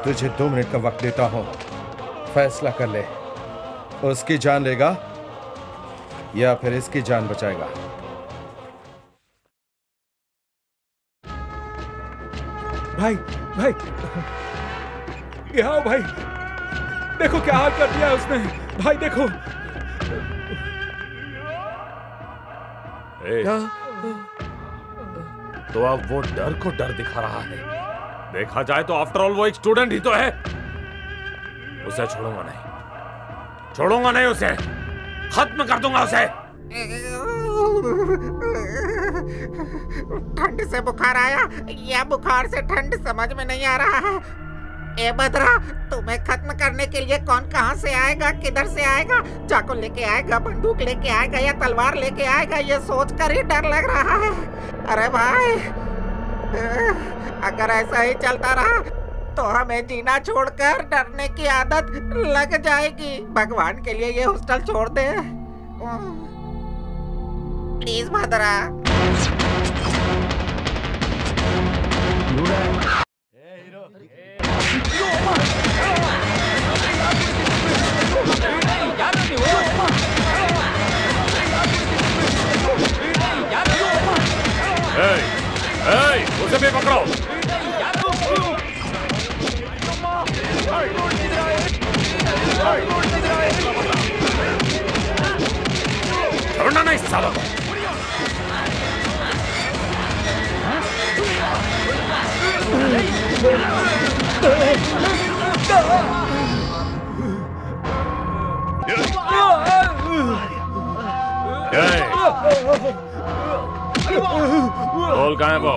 तुझे 2 मिनट का वक्त देता हूं, फैसला कर ले, उसकी जान लेगा या फिर इसकी जान बचाएगा। भाई ये आओ भाई, देखो क्या हाल कर दिया उसने। भाई देखो। तो अब वो डर को डर दिखा रहा है। देखा जाए तो आफ्टर ऑल वो एक स्टूडेंट ही तो है। उसे छोड़ूंगा नहीं उसे, खत्म कर दूंगा उसे। ठंड से बुखार आया या बुखार से ठंड समझ में नहीं आ रहा है। ए बदरा, तुम्हें खत्म करने के लिए कौन कहां से आएगा, किधर से आएगा? चाकू लेके आएगा, बंदूक लेके आएगा या तलवार लेके आएगा, ये सोचकर ही डर लग रहा है। अरे भाई, अगर ऐसा ही चलता रहा तो हमें जीना छोड़कर डरने की आदत लग जाएगी। भगवान के लिए ये हॉस्टल छोड़ दे। प्लीज भद्रा। उसे भी पकड़ो। छोड़ना नहीं सालों को। बोल कहाँ है वो?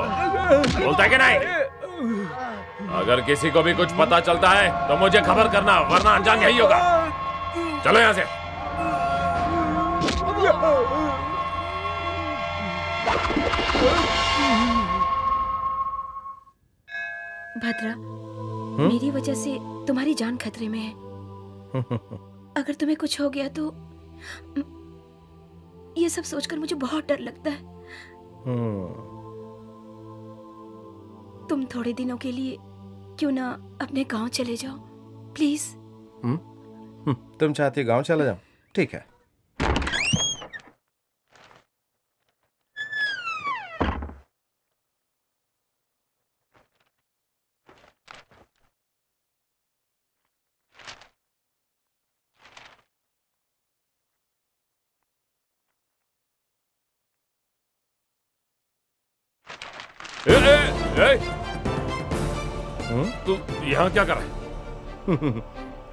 बोलता है कि नहीं? अगर किसी को भी कुछ पता चलता है तो मुझे खबर करना, वरना अंजाम यही होगा। चलो यहाँ से। भद्रा, मेरी वजह से तुम्हारी जान खतरे में है। अगर तुम्हें कुछ हो गया तो ये सब सोचकर मुझे बहुत डर लगता है। तुम थोड़े दिनों के लिए क्यों ना अपने गांव चले जाओ, प्लीज। तुम चाहती हो गांव चला जाओ? ठीक है। तू यहाँ क्या कर रहा है?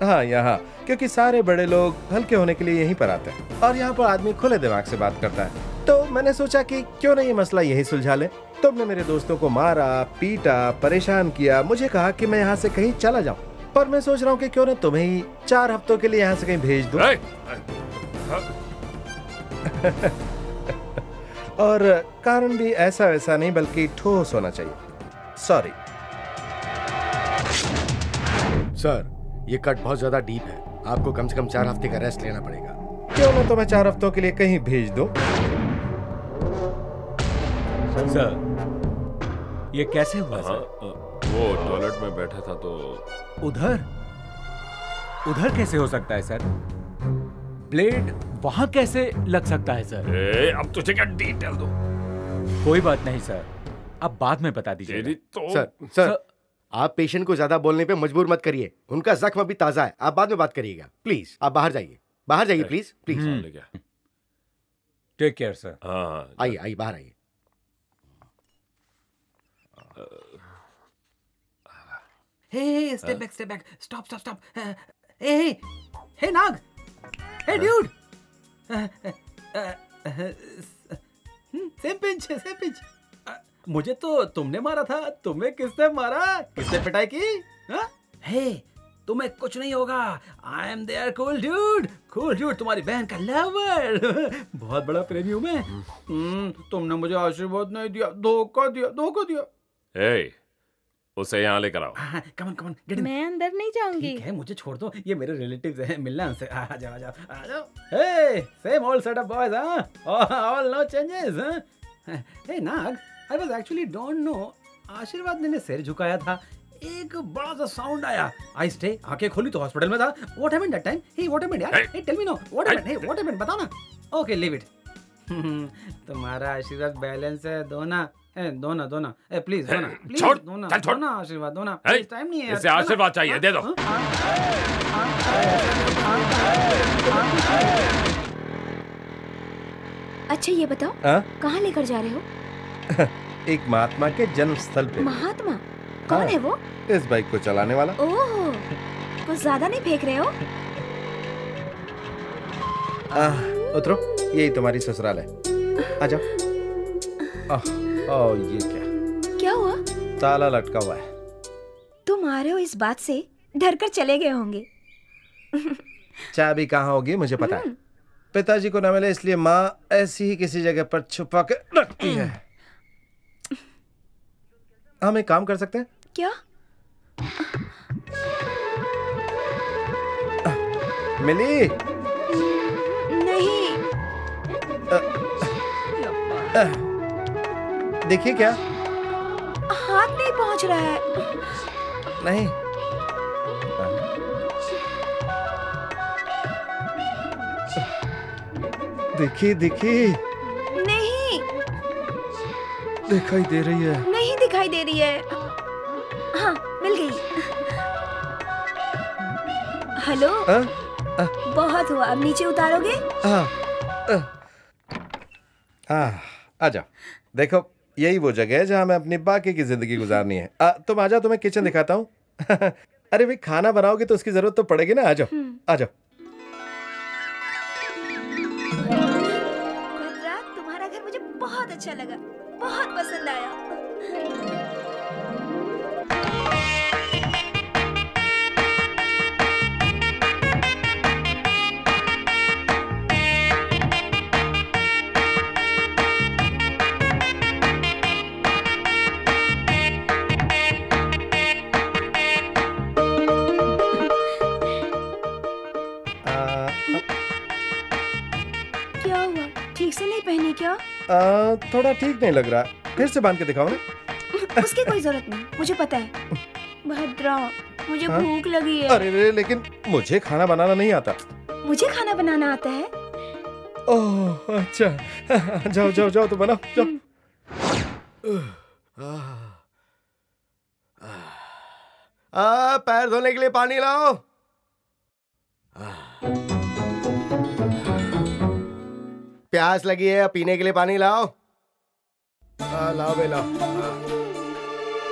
हाँ, यहाँ क्योंकि सारे बड़े लोग हल्के होने के लिए यहीं पर आते हैं और यहाँ पर आदमी खुले दिमाग से बात करता है। तो मैंने सोचा कि क्यों नहीं ये मसला यही सुलझा ले। तुमने मेरे दोस्तों को मारा, पीटा, परेशान किया, मुझे कहा कि मैं यहाँ से कहीं चला जाऊँ। पर मैं सोच रहा हूँ कि क्यों न तुम्हें ही 4 हफ्तों के लिए यहाँ से कहीं भेज दूँ। और कारण भी ऐसा वैसा नहीं बल्कि ठोस होना चाहिए। सॉरी सर, ये कट बहुत ज्यादा डीप है। आपको कम से कम 4 हफ्ते का रेस्ट लेना पड़ेगा। क्यों ना तुम्हें 4 हफ्तों के लिए कहीं भेज दो। सर, ये कैसे हुआ सर? वो टॉयलेट में बैठा था तो उधर कैसे हो सकता है सर? ब्लेड वहां कैसे लग सकता है सर? अब तुझे क्या डिटेल दो? कोई बात नहीं सर, आप बाद में बता दीजिए। सर, आप पेशेंट को ज्यादा बोलने पे मजबूर मत करिए। उनका जख्म अभी ताजा है, आप बाद में बात करिएगा। प्लीज आप बाहर जाइए, बाहर जाइए please please. Take care sir. हाँ, आइए आइए, बाहर आइए। Hey, step back, stop. Hey, Nag. Hey, dude. Same pinch. मुझे तो तुमने मारा था, तुम्हें किसने मारा? किसने पिटाई की? Hey, तुम्हें कुछ नहीं होगा। I am there, cool dude, तुम्हारी बहन का लवर। बहुत बड़ा प्रेमी हूँ मैं। तुमने मुझे आशीर्वाद नहीं दिया, धोखा दिया। Hey, उसे यहाँ लेकर आओ। Come on get in. मैं अंदर नहीं जाऊंगी। ठीक है, मुझे छोड़ दो, ये मेरे रिलेटिव्स हैं, मिलना उनसे। आ जाओ। Hey, same old setup boys, all no changes. Hey Nag, I was actually don't know, आशीर्वाद ने सिर झुकाया था, एक बड़ा सा साउंड आया, आई स्टे, आंखें खोली तो हॉस्पिटल में था। What happened that time? Hey what happened यार? Hey tell me no, what happened? Hey what happened, बताओ ना। Okay, leave it. तुम्हारा आशीर्वाद बैलेंस है, दो ना। प्लीज छोड़, दो ना आशीर्वाद, दो ना। टाइम नहीं है, इसे आशीर्वाद चाहिए, दे दो। अच्छा ये बताओ, कहाँ लेकर जा रहे हो? एक महात्मा के जन्म स्थल पे। महात्मा? कौन है वो? इस बाइक को चलाने वाला। ओह, कुछ ज्यादा नहीं फेंक रहे हो? उतरो, यही तुम्हारी ससुराल है, आ जाओ। ये क्या हुआ? ताला लटका हुआ है। तुम आ रहे हो इस बात से डर कर चले गए होंगे। चाबी कहाँ होगी मुझे पता है। पिताजी को न मिले इसलिए माँ ऐसी ही किसी जगह पर छुपा के रखती है। हम एक काम कर सकते हैं क्या? मिली? नहीं। देखिए क्या? हाथ नहीं पहुंच रहा है। नहीं। देखिए देखिए, नहीं दिखाई दे रही है। नहीं दिखाई दे रही है। हाँ, मिल गई। हेलो। बहुत हुआ, अब नीचे उतारोगे? आ जाओ। देखो, यही वो जगह है जहाँ मैं अपनी बाकी की जिंदगी गुजारनी है। तुम आ जाओ, तुम्हें किचन दिखाता हूँ। अरे भाई, खाना बनाओगे तो उसकी जरूरत तो पड़ेगी ना। आ जाओ, आ जाओ। भद्रा, तुम्हारा घर मुझे बहुत अच्छा लगा, बहुत पसंद आया। क्या हुआ? ठीक से नहीं पहनी क्या? थोड़ा ठीक नहीं लग रहा, फिर से बांध के दिखाओ ना। उसकी कोई जरूरत नहीं, मुझे पता है। भद्रा, मुझे भूख लगी है। अरे लेकिन मुझे खाना बनाना नहीं आता। मुझे खाना बनाना आता है। ओह अच्छा, जाओ जाओ जाओ, तो बनाओ, जाओ। पैर धोने के लिए पानी लाओ। प्यास लगी है, पीने के लिए पानी लाओ। लाओ बे लाओ।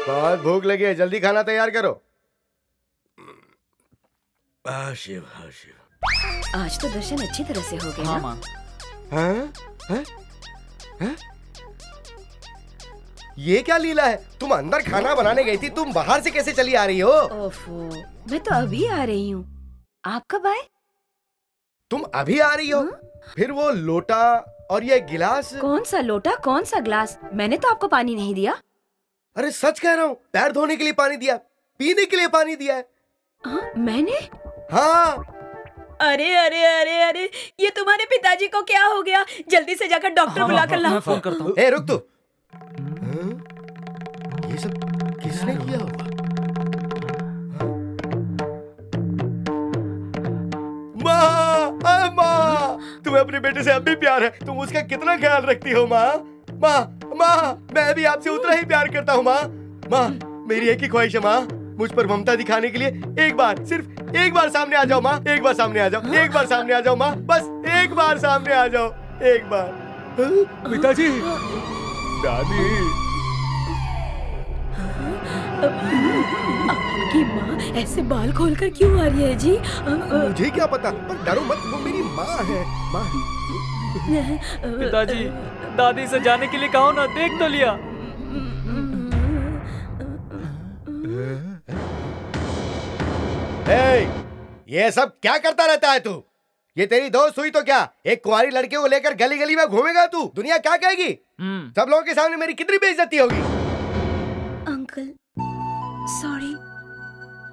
बहुत भूख लगी है, जल्दी खाना तैयार करो। शिव शिव। आज तो दर्शन अच्छी तरह से हो गए। हाँ ना? माँ। हैं? ये क्या लीला है? तुम अंदर खाना बनाने गई थी, तुम बाहर से कैसे चली आ रही हो? ओफो, मैं तो अभी आ रही हूँ। आप कब आए? तुम अभी आ रही हो? फिर वो लोटा और ये गिलास? कौन सा लोटा, कौन सा ग्लास? मैंने तो आपको पानी नहीं दिया। अरे सच कह रहा हूँ, पैर धोने के लिए पानी दिया, पीने के लिए पानी दिया है। मैंने? हाँ। अरे अरे अरे अरे, ये तुम्हारे पिताजी को क्या हो गया? जल्दी से जाकर डॉक्टर बुला कर लाओ। मैं फोन करता हूँ। ए रुक तू। ये सब किसने किया होगा? माँ, तुम्हें अपने बेटे से अब भी प्यार है। तुम उसका कितना ख्याल रखती हो माँ? माँ, मैं भी आपसे उतना ही प्यार करता हूँ माँ। माँ, मेरी एक ही ख्वाहिश है माँ, मुझ पर ममता दिखाने के लिए एक बार, सिर्फ एक बार सामने आ जाओ माँ। एक बार सामने आ जाओ, एक बार सामने आ जाओ माँ, बस एक बार सामने आ जाओ, एक बार। पिताजी, दादी। आपकी माँ ऐसे बाल खोलकर क्यों आ रही है जी? मुझे क्या पता, पर डरो मत, वो मेरी माँ है। माँ। पिताजी, दादी से जाने के लिए कहो ना, देख तो लिया। ये सब क्या करता रहता है तू? ये तेरी दोस्त हुई तो क्या? एक कुंवारी लड़के को लेकर गली गली में घूमेगा तू? दुनिया क्या कहेगी? सब लोगों के सामने मेरी कितनी बेइज्जती होगी। अंकल, सॉरी,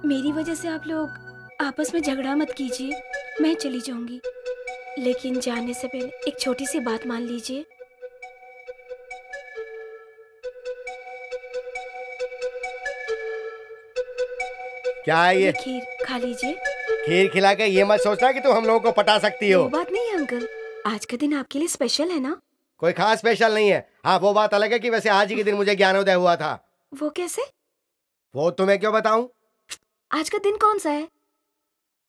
मेरी वजह से आप लोग आपस में झगड़ा मत कीजिए। मैं चली जाऊंगी, लेकिन जाने से पहले एक छोटी सी बात मान लीजिए। क्या है ये? खीर खा लीजिए। खीर खिला के ये मत सोचना कि तू हम लोगों को पटा सकती हो। वो बात नहीं है अंकल, आज का दिन आपके लिए स्पेशल है ना? कोई खास स्पेशल नहीं है। हाँ, वो बात अलग है कि वैसे आज ही के दिन मुझे ज्ञानोदय हुआ था। वो कैसे? वो तुम्हें क्यों बताऊं? आज का दिन कौन सा है?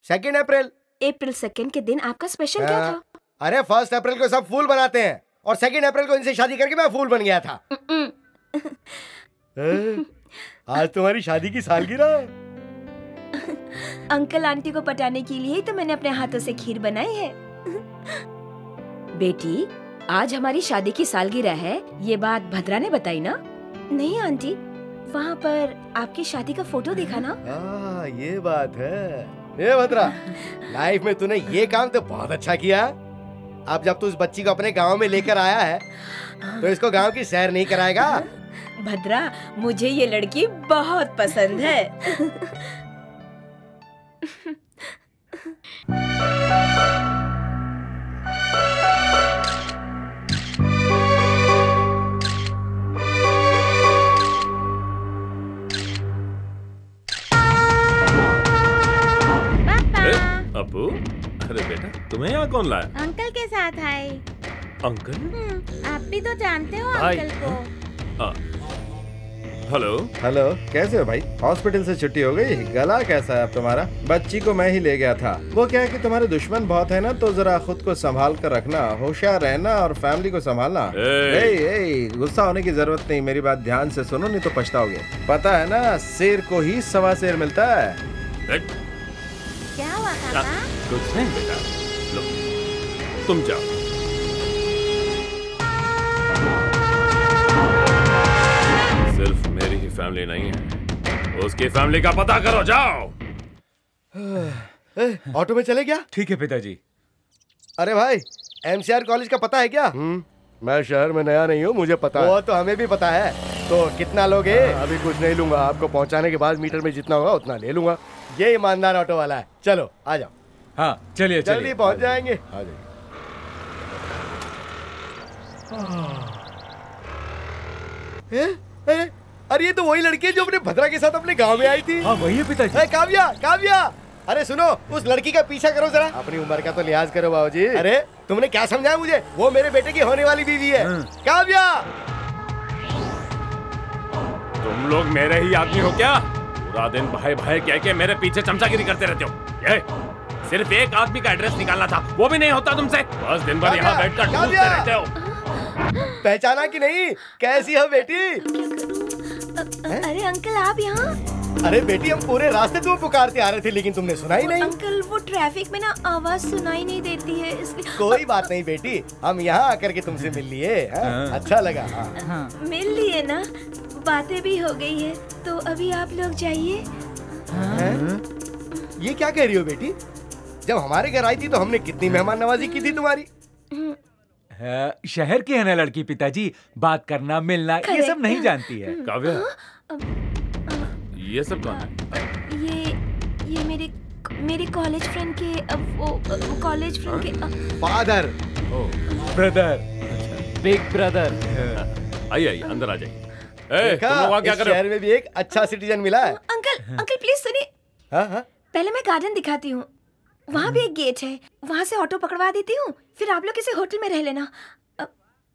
2 अप्रैल। अप्रैल 2 के दिन आपका स्पेशल क्या था? अरे 1 अप्रैल को सब फूल बनाते हैं, और 2 अप्रैल को इनसे शादी करके मैं फूल बन गया था। आज तुम्हारी शादी की सालगिरह है। अंकल आंटी को पटाने के लिए तो मैंने अपने हाथों से खीर बनाई है। बेटी, आज हमारी शादी की सालगिरह है, ये बात भद्रा ने बताई ना? नहीं आंटी, वहाँ पर आपकी शादी का फोटो देखा ना? ये बात है। ये भद्रा, लाइफ में तूने ये काम तो बहुत अच्छा किया। अब जब तू उस बच्ची को अपने गांव में लेकर आया है, तो इसको गांव की सैर नहीं कराएगा? भद्रा, मुझे ये लड़की बहुत पसंद है। अब्बू, अरे बेटा तुम्हें यहाँ कौन लाया? अंकल के साथ आए। अंकल? आप भी तो जानते हो भाई। अंकल को। हेलो। हेलो, कैसे हो भाई? हॉस्पिटल से छुट्टी हो गई? गला कैसा है अब तुम्हारा? बच्ची को मैं ही ले गया था। वो क्या है कि तुम्हारे दुश्मन बहुत है ना, तो जरा खुद को संभाल कर रखना, होशियार रहना और फैमिली को संभालना। गुस्सा होने की जरूरत नहीं, मेरी बात ध्यान से सुनो, नहीं तो पछताओगे। पता है ना, शेर को ही सवा शेर मिलता है। क्या हुआ पापा? कुछ नहीं बेटा, लो तुम जाओ। सिर्फ मेरी ही फैमिली नहीं है, उसकी फैमिली का पता करो, जाओ। ऑटो में चले क्या? ठीक है पिताजी। अरे भाई, MCR कॉलेज का पता है क्या? मैं शहर में नया नहीं हूँ, मुझे पता है। वो तो हमें भी पता है। तो कितना लोगे? अभी कुछ नहीं लूंगा, आपको पहुँचाने के बाद मीटर में जितना होगा उतना ले लूंगा। ये ईमानदार ऑटो वाला है। चलो आ जाओ। हाँ चलिए जल्दी पहुँच जाएंगे। आ जाइए। अरे ये तो वही लड़की है जो अपने भद्रा के साथ अपने गांव में आई थी। हाँ वही है पिताजी। काव्या, काव्या, अरे सुनो, उस लड़की का पीछा करो जरा। अपनी उम्र का तो लिहाज करो बाबूजी। अरे तुमने क्या समझाया मुझे? वो मेरे बेटे की होने वाली बीवी है। काव्या, तुम लोग मेरे ही आदमी हो क्या? पूरा दिन भाई भाई कह के मेरे पीछे चमचागिरी करते रहते हो। ये सिर्फ एक आदमी का एड्रेस निकालना था, वो भी नहीं होता तुमसे। बस दिन भर यहाँ बैठकर ढूंढते रहते हो। पहचाना कि नहीं? कैसी हो बेटी? अरे अंकल, आप यहाँ? अरे बेटी, हम पूरे रास्ते तुम्हें पुकारते आ रहे थे, लेकिन तुमने सुना ही नहीं। अंकल, वो ट्रैफिक में ना आवाज सुनाई नहीं देती है, इसलिए। कोई बात नहीं बेटी, हम यहाँ आकर के तुमसे मिल लिए। अच्छा लगा। मिल लिए ना, बातें भी हो गई है, तो अभी आप लोग जाइए। ये क्या कह रही हो बेटी? जब हमारे घर आई थी तो हमने कितनी मेहमान नवाजी की थी तुम्हारी। शहर की है ना लड़की पिताजी, बात करना मिलना ये सब नहीं जानती है। काव्या, ये सब कौन है? ये मेरे कॉलेज फ्रेंड के वो कॉलेज फ्रेंड के फादर, ब्रदर, बिग ब्रदर। आइए अंदर आ जाइए। तुम लोग क्या कर रहे हो? शहर में भी एक अच्छा सिटीजन मिला है। अंकल प्लीज सुनिए। पहले मैं गार्डन दिखाती हूँ, वहाँ भी एक गेट है, वहाँ से ऑटो पकड़वा देती हूँ, फिर आप लोग किसी होटल में रह लेना।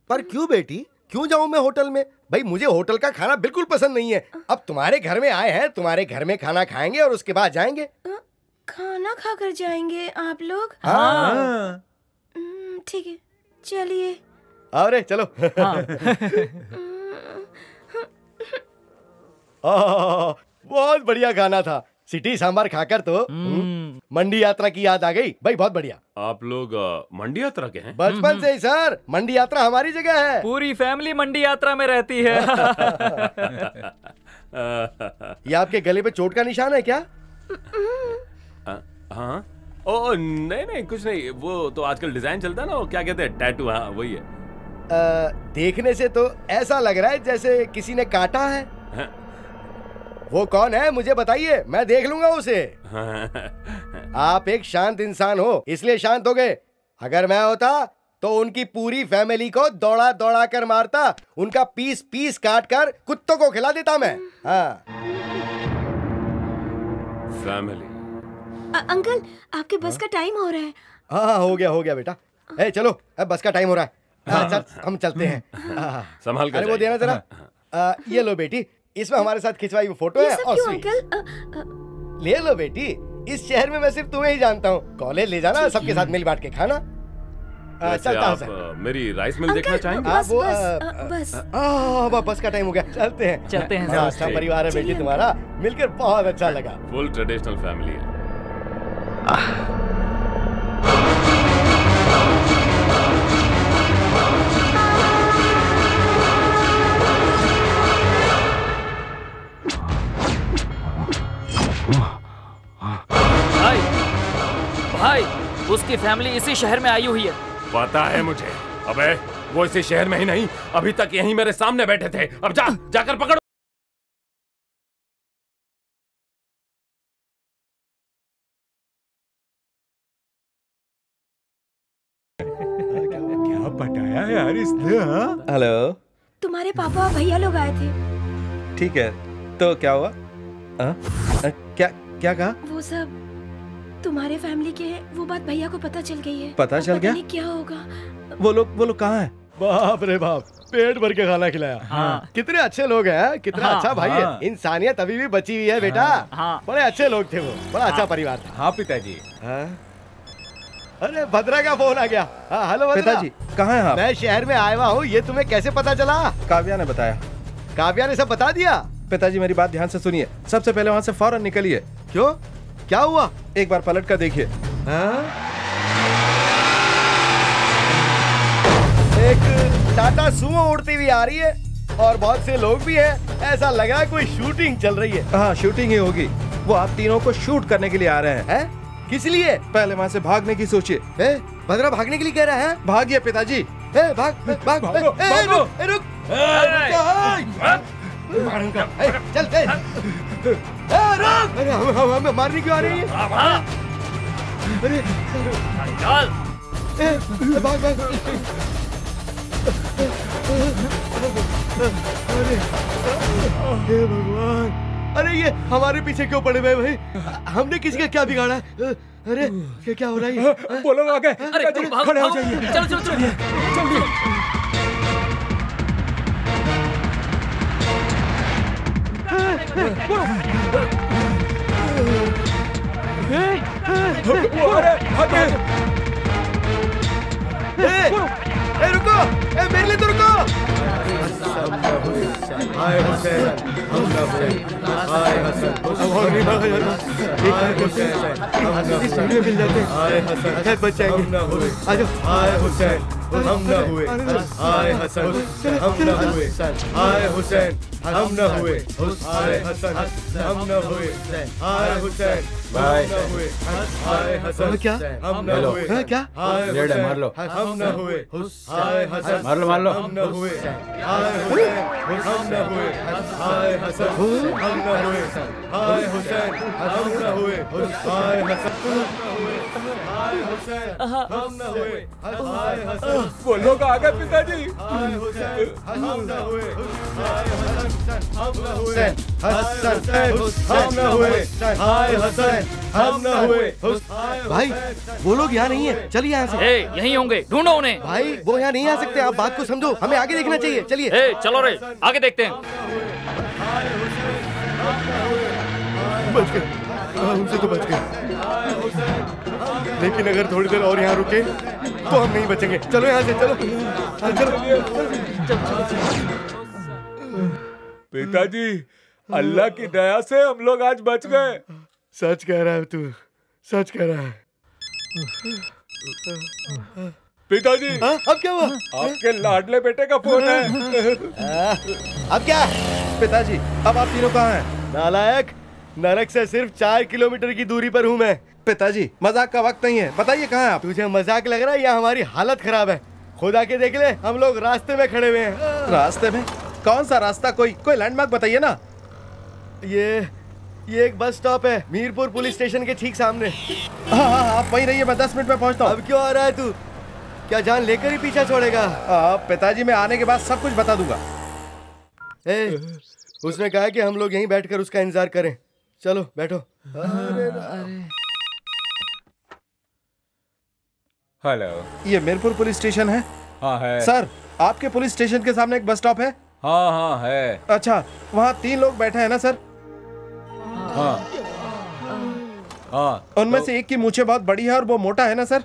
पर क्यों बेटी, क्यों जाऊँ मैं होटल में? भाई मुझे होटल का खाना बिल्कुल पसंद नहीं है। अब तुम्हारे घर में आए हैं, तुम्हारे घर में खाना खाएंगे और उसके बाद जाएंगे। खाना खाकर जाएंगे आप लोग? हाँ। ठीक है, चलिए। अरे चलो। बहुत बढ़िया खाना था। सिटी सांभर खाकर तो मंडी यात्रा की याद आ गई। भाई बहुत बढ़िया। आप लोग मंडी यात्रा के हैं? बचपन से ही सर, मंडी यात्रा हमारी जगह है। पूरी फैमिली मंडी यात्रा में रहती है। ये आपके गले पे चोट का निशान है क्या? हाँ। ओ नहीं कुछ नहीं, वो तो आजकल डिजाइन चलता है ना, वो क्या कहते हैं, टैटू। हाँ वही है। देखने से तो ऐसा लग रहा है जैसे किसी ने काटा है। वो कौन है मुझे बताइए, मैं देख लूंगा उसे। आप एक शांत इंसान हो इसलिए शांत हो गए। अगर मैं होता तो उनकी पूरी फैमिली को दौड़ा दौड़ा कर मारता, उनका पीस पीस काट कर कुत्तों को खिला देता मैं। हाँ। फैमिली। अंकल, आपके बस का टाइम हो रहा है। हाँ हो गया बेटा। चलो अब बस का टाइम हो रहा है। चल हम चलते हैं। संभाल कर। अरे वो देना जरा। ये लो बेटी, इसमें हमारे साथ खिंचवाई हुई फोटो है। और अंकल ले लो बेटी, इस शहर में मैं सिर्फ तुम्हें ही जानता हूँ। कॉलेज ले जाना, सबके साथ मिल बांट के खाना। चलता हूँ। मेरी राइस मिल देखना चाहेंगे? बस का टाइम हो गया, चलते हैं। अच्छा परिवार है बेटी तुम्हारा, मिलकर बहुत अच्छा लगा। फुल ट्रेडिशनल फैमिली है। भाई उसकी फैमिली इसी शहर में आई हुई है। पता है मुझे। अबे वो इसी शहर में ही नहीं, अभी तक यहीं मेरे सामने बैठे थे। अब जाकर पकड़ो। क्या बताया यार इसने? हेलो, तुम्हारे पापा और भैया लोग आए थे। ठीक है, तो क्या हुआ? क्या कहा? वो सब तुम्हारे फैमिली के हैं, वो बात भैया को पता चल गई है। पता चल गया? नहीं क्या होगा। वो लोग कहाँ हैं? बाप रे बाप, पेट भर के खाना खिलाया। हाँ। कितने अच्छे लोग हैं, कितना हाँ, अच्छा भाई हाँ। है। इंसानियत अभी भी बची हुई है बेटा। हाँ। बड़े अच्छे लोग थे वो, बड़ा अच्छा परिवार था। हाँ पिताजी। अरे भद्रा का फोन आ गया। हाँ, हेलो भद्रा। पिताजी कहाँ हैं आप? मैं शहर में आया हुआ हूँ, ये तुम्हें कैसे पता चला? काव्या ने बताया। काव्या ने सब बता दिया? पिताजी मेरी बात ध्यान से सुनिए, सबसे पहले वहाँ से फौरन निकलिए। क्यों, क्या हुआ? एक बार पलट कर देखिए। एक टाटा सुमो उड़ती हुई आ रही है और बहुत से लोग भी हैं। ऐसा लग रहा है कोई शूटिंग चल रही है। हाँ, शूटिंग ही होगी। वो आप तीनों को शूट करने के लिए आ रहे हैं। किस लिए? पहले वहाँ से भागने की सोचिए। भद्रा भागने के लिए कह रहा है? भागिए पिताजी। भाग भाग भाग। रुक चल रुक। अरे हमें मारने क्यों आ रही है? अरे भाग भाग। हे भगवान, अरे ये हमारे पीछे क्यों पड़े हुए भाई? हमने किसी का क्या बिगाड़ा? अरे क्या हो रहा है? वो लोग आ गए। अरे खड़े हो जाइए। चलो चलो चलो जल्दी। रुको, मेरे लिए तो रुको। हाय हुसैन, हम ना हुए। हाय हसन, और नहीं भागा जाता। एक हुसैन, हम ना हुए। मिल जाते। हाय हसन, शायद बच जाएंगे। आ जाओ। हाय हुसैन, हम ना हुए। हाय हसन, हम ना हुए। हाय हुसैन, हम न हुए। हाय हसन, हम न हुए। हाय हुसैन, हम न हुए। हाय हसन, क्या हम न हुए? क्या? हाय हुसैन, मार लो। हम न हुए। हाय हसन, मार लो मार लो। हम न हुए। हाय हुसैन, हम न हुए। हाय हसन, हम न हुए। हाय हुसैन, हम न हुए। हाय हसन, हाय हुसैन, हम न हुए। हाय हसन, वो लोग आ गए पिताजी। हाय हुसैन, हम न हुए। हाय हसन, हम न हुए। हसन, हम न हुए। हाय हसन, हम न हुए। भाई वो लोग यहाँ नहीं है, चलिए यहाँ से। यहीं होंगे, ढूंढो उन्हें। भाई वो यहाँ नहीं आ सकते, आप बात को समझो, हमें आगे देखना चाहिए। चलिए चलो रे, आगे देखते हैं। बच गए, उनसे तो बच गए, लेकिन अगर थोड़ी देर और यहाँ रुके तो हम नहीं बचेंगे। चलो यहाँ से, चलो पिताजी, अल्लाह की दया से हम लोग आज बच गए। सच कह रहा है तू, सच कह रहा है। पिताजी, अब क्या हुआ? आपके लाडले बेटे का फोन है। अब क्या? पिताजी, अब आप तीनों कहाँ हैं? नालायक, नरक से सिर्फ 4 किलोमीटर की दूरी पर हूँ मैं। पिताजी, मजाक का वक्त नहीं है, बताइए कहाँ हैं आप? तुझे मजाक लग रहा है या हमारी हालत खराब है? खुदा के देख ले, हम लोग रास्ते में खड़े हुए हैं। रास्ते में? कौन सा रास्ता? कोई लैंडमार्क बताइए ना। ये एक बस स्टॉप है, मीरपुर पुलिस स्टेशन के ठीक सामने। हाँ, आप वहीं रहिए, मैं 10 मिनट में पहुंचता हूँ। अब क्यों आ रहा है तू? क्या जान लेकर ही पीछा छोड़ेगा? पिताजी, मैं आने के बाद सब कुछ बता दूंगा। उसने कहा कि हम लोग यहीं बैठकर उसका इंतजार करें। चलो बैठो। हेलो, ये मीरपुर पुलिस स्टेशन है? हाँ है। सर, आपके पुलिस स्टेशन के सामने एक बस स्टॉप है? हाँ हाँ है। अच्छा, वहाँ 3 लोग बैठे हैं ना सर? हाँ हाँ। उनमें से एक की मूछे बहुत बड़ी है और वो मोटा है ना सर?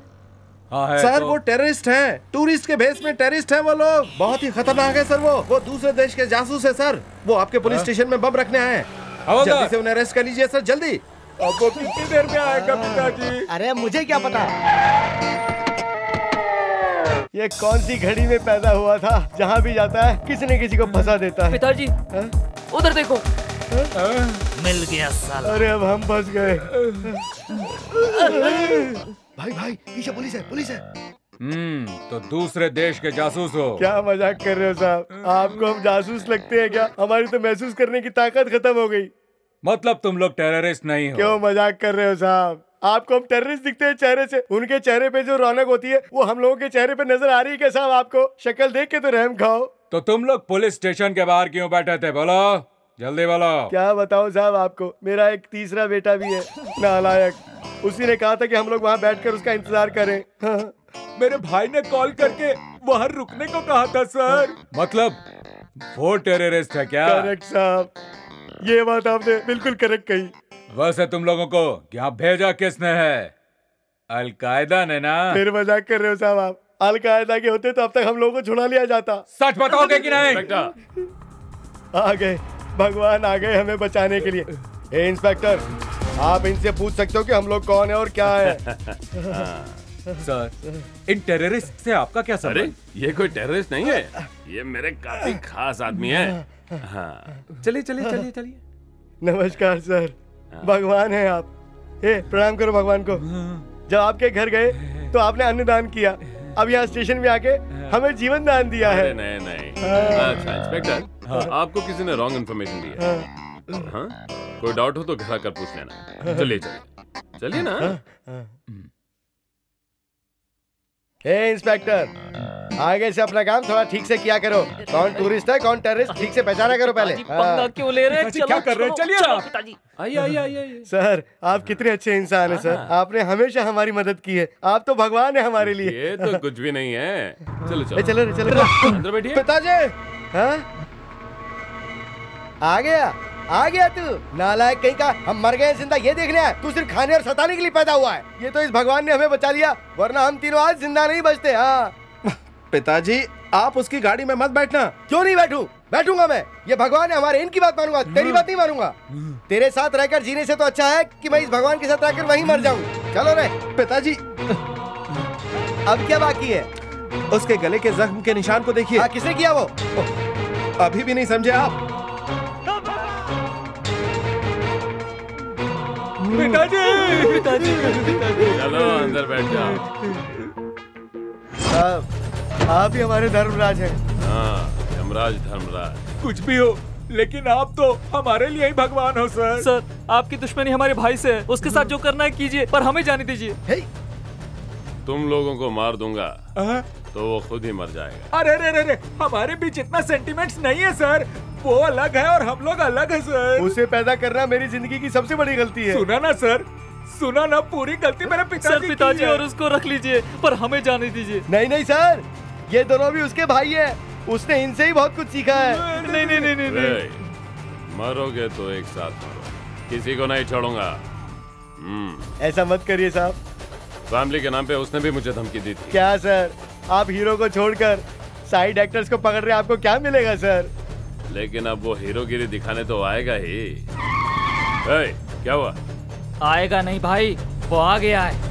हाँ है। सर वो टेररिस्ट हैं, टूरिस्ट के भेस में टेररिस्ट हैं वो लोग। बहुत ही खतरनाक है सर वो दूसरे देश के जासूस है सर। वो आपके पुलिस स्टेशन में बम रखने आए हैं। जल्दी से उन्हें अरेस्ट कर लीजिए सर, जल्दी। अब वो कितनी देर में आएगा पिताजी? अरे मुझे क्या पता। ये कौन सी घड़ी में पैदा हुआ था, जहाँ भी जाता है किसी न किसी को फंसा देता है। पिताजी, उधर देखो। मिल गया साला। अरे अब हम फंस गए। भाई पीछे पुलिस है, पुलिस है। तो दूसरे देश के जासूस हो? क्या मजाक कर रहे हो साहब? आपको हम जासूस लगते हैं क्या? हमारी तो महसूस करने की ताकत खत्म हो गई। मतलब तुम लोग टेररिस्ट नहीं हो? क्यों मजाक कर रहे हो साहब? आपको हम टेररिस्ट दिखते हैं चेहरे से? उनके चेहरे पे जो रौनक होती है वो हम लोगों के चेहरे पे नजर आ रही है क्या साहब? आपको शक्ल देख के तो रहम खाओ। तो तुम लोग पुलिस स्टेशन के बाहर क्यों बैठे थे, बोलो? जल्दी बोलो। क्या बताऊं साहब आपको, मेरा एक तीसरा बेटा भी है, नालायक। उसी ने कहा था कि हम लोग वहाँ बैठकर उसका इंतजार करें। हाँ। मेरे भाई ने कॉल करके वहाँ रुकने को कहा था सर। मतलब वो टेररिस्ट है क्या? करेक्ट साहब, ये बात आपने बिल्कुल करेक्ट कही। वैसे तुम लोगों को यहाँ भेजा किसने है? अलकायदा ने ना? फिर मजाक कर रहे हो साहब आप? अलकायदा के होते तो अब तक हम लोगों को छुड़ा लिया जाता। सच बताओगे कि नहीं? आ गए, भगवान आ गए हमें बचाने के लिए। ए इंस्पेक्टर, आप इनसे पूछ सकते हो कि हम लोग कौन है और क्या है। सर, इन टेररिस्ट से आपका क्या संबंध? अरे ये कोई टेररिस्ट नहीं है, ये मेरे काफी खास आदमी है। हाँ चलिए चलिए चलिए चलिए। नमस्कार सर, भगवान है आप। ए प्रणाम करो भगवान को। जब आपके घर गए तो आपने अन्नदान किया, अब यहाँ स्टेशन में आके हमें जीवन दान दिया है। नहीं नहीं, अच्छा इंस्पेक्टर, आपको किसी ने रॉन्ग इन्फॉर्मेशन दी है। हाँ, कोई डाउट हो तो घर आकर पूछ लेना। चलिए चलिए चलिए ना। ए इंस्पेक्टर, आगे से अपना काम थोड़ा ठीक से किया करो। कौन टूरिस्ट है कौन टेररिस्ट, ठीक से पहचाना करो पहले। पंगा क्यों ले रहे हैं? क्या कर रहे हैं? चलिए ना। पिताजी। आइए आइए आइए। सर आप कितने अच्छे इंसान हैं सर, आपने हमेशा हमारी मदद की है। आप तो भगवान है हमारे लिए। ये तो कुछ भी नहीं है। चलो चलो चलो चलो अंदर बैठिए। पिताजी, हाँ आ गया तू नालायक कहीं का। हम मर गए जिंदा ये देखने आया, तू सिर्फ खाने और सताने के लिए पैदा हुआ है। ये तो इस भगवान ने हमें बचा लिया, वरना हम तीनों आज जिंदा नहीं बचते। हाँ पिताजी, आप उसकी गाड़ी में मत बैठना। क्यों नहीं बैठूं? बैठूंगा मैं। ये भगवान है हमारे, इनकी बात मानूंगा, तेरी बात नहीं मानूंगा। तेरे साथ रहकर जीने से तो अच्छा है कि मैं इस भगवान के साथ रहकर वहीं मर जाऊं। चलो रे पिताजी। अब क्या बाकी है? उसके गले के जख्म के निशान को देखिए। किसने किया वो? अभी भी नहीं समझे आप? पिताजी चलो अंदर बैठ जाओ। आप ही हमारे धर्मराज हैं। हाँ, यमराज धर्मराज। कुछ भी हो, लेकिन आप तो हमारे लिए ही भगवान हो सर। सर, आपकी दुश्मनी हमारे भाई से है, उसके साथ जो करना है कीजिए, पर हमें जाने दीजिए। तुम लोगों को मार दूंगा तो वो खुद ही मर जाएगा। अरे रे रे रे, हमारे बीच इतना सेंटिमेंट्स नहीं है सर। वो अलग है और हम लोग अलग है सर। उसे पैदा करना मेरी जिंदगी की सबसे बड़ी गलती है। सुना ना सर, सुना ना, पूरी गलती मेरे पिताजी और उसको रख लीजिए, पर हमें जाने दीजिए। नहीं नहीं सर, ये दोनों भी उसके भाई है, उसने इनसे ही बहुत कुछ सीखा है। नहीं नहीं नहीं नहीं, नहीं। मरोगे तो एक साथ मरो, किसी को नहीं छोड़ूंगा। ऐसा मत करिए साहब। फैमिली के नाम पे उसने भी मुझे धमकी दी थी। क्या सर, आप हीरो को छोड़कर साइड एक्टर्स को पकड़ रहे हैं, आपको क्या मिलेगा सर? लेकिन अब वो हीरोगिरी दिखाने तो आएगा ही। क्या हुआ? आएगा नहीं भाई, वो आ गया है।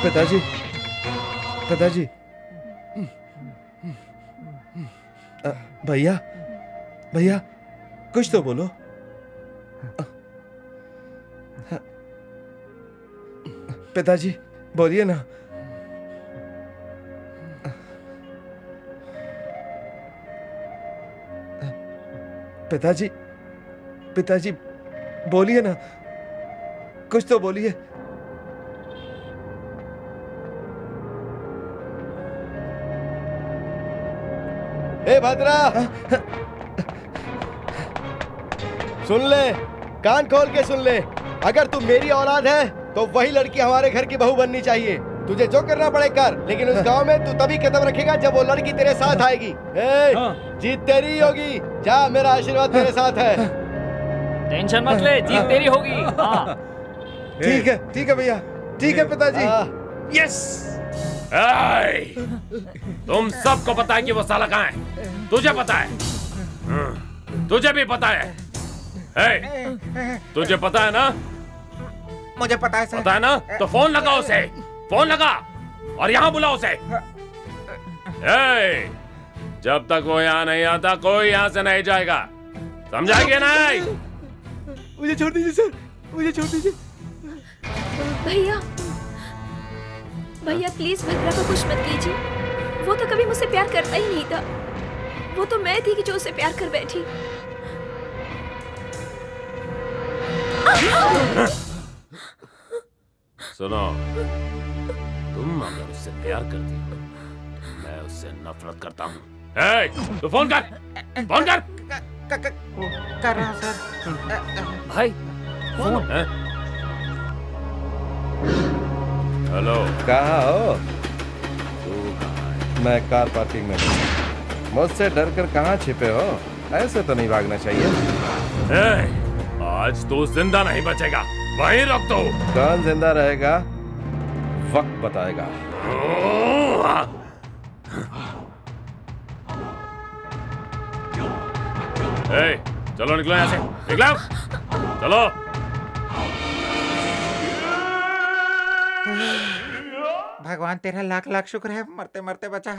पिताजी, पिताजी, भैया, भैया, कुछ तो बोलो। पिताजी बोलिए ना। पिताजी, पिताजी बोलिए ना, कुछ तो बोलिए। ए भद्रा, सुन ले, कान खोल के सुन ले। अगर तू मेरी औलाद है तो वही लड़की हमारे घर की बहू बननी चाहिए। तुझे जो करना पड़े कर, लेकिन उस गांव में तू तभी कदम रखेगा जब वो लड़की तेरे साथ आएगी। जीत तेरी होगी। जा, मेरा आशीर्वाद तेरे साथ है। टेंशन मत ले, जीत तेरी होगी। ठीक है भैया, ठीक है पिताजी। यस। तुम सबको पता है कि वो साला कहाँ है? तुझे पता है? तुझे भी पता है? तुझे पता है ना? मुझे पता है सर। पता है ना? तो फोन लगाओ उसे। फोन लगा और यहाँ बुला उसे। जब तक वो यहाँ नहीं आता कोई यहाँ से नहीं जाएगा, समझा कि नहीं? मुझे छोड़ दीजिए सर, मुझे छोड़ दीजिए। भैया भैया प्लीज भद्रा को कुछ मत कीजिए। वो तो कभी मुझसे प्यार करता ही नहीं था। वो तो मैं थी कि जो उसे प्यार कर बैठी। सुनो, तुम अगर उससे प्यार करती हो तो मैं उससे नफरत करता हूँ। तू फोन कर, फोन कर। कर रहा हूँ सर। भाई फोन। हेलो, कहाँ हो? तू कहाँ है? मैं कार पार्किंग में हूँ। मुझसे डर कर कहाँ छिपे हो? ऐसे तो नहीं भागना चाहिए। आज तू जिंदा नहीं बचेगा, वहीं रख दो। कौन जिंदा रहेगा वक्त बताएगा। चलो निकलो यहाँ से, निकलो, चलो। भगवान तेरा लाख लाख शुक्र है, मरते मरते बचा।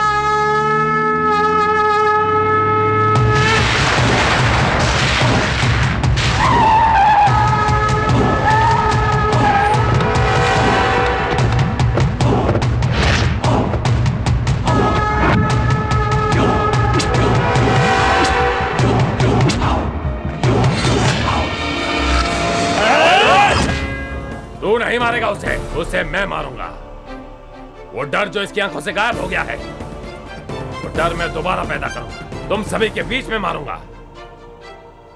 तू नहीं मारेगा उसे, उसे मैं मारूंगा। वो डर जो इसकी आंखों से गायब हो गया है, वो डर मैं दोबारा पैदा करूंगा। तुम सभी के बीच में मारूंगा।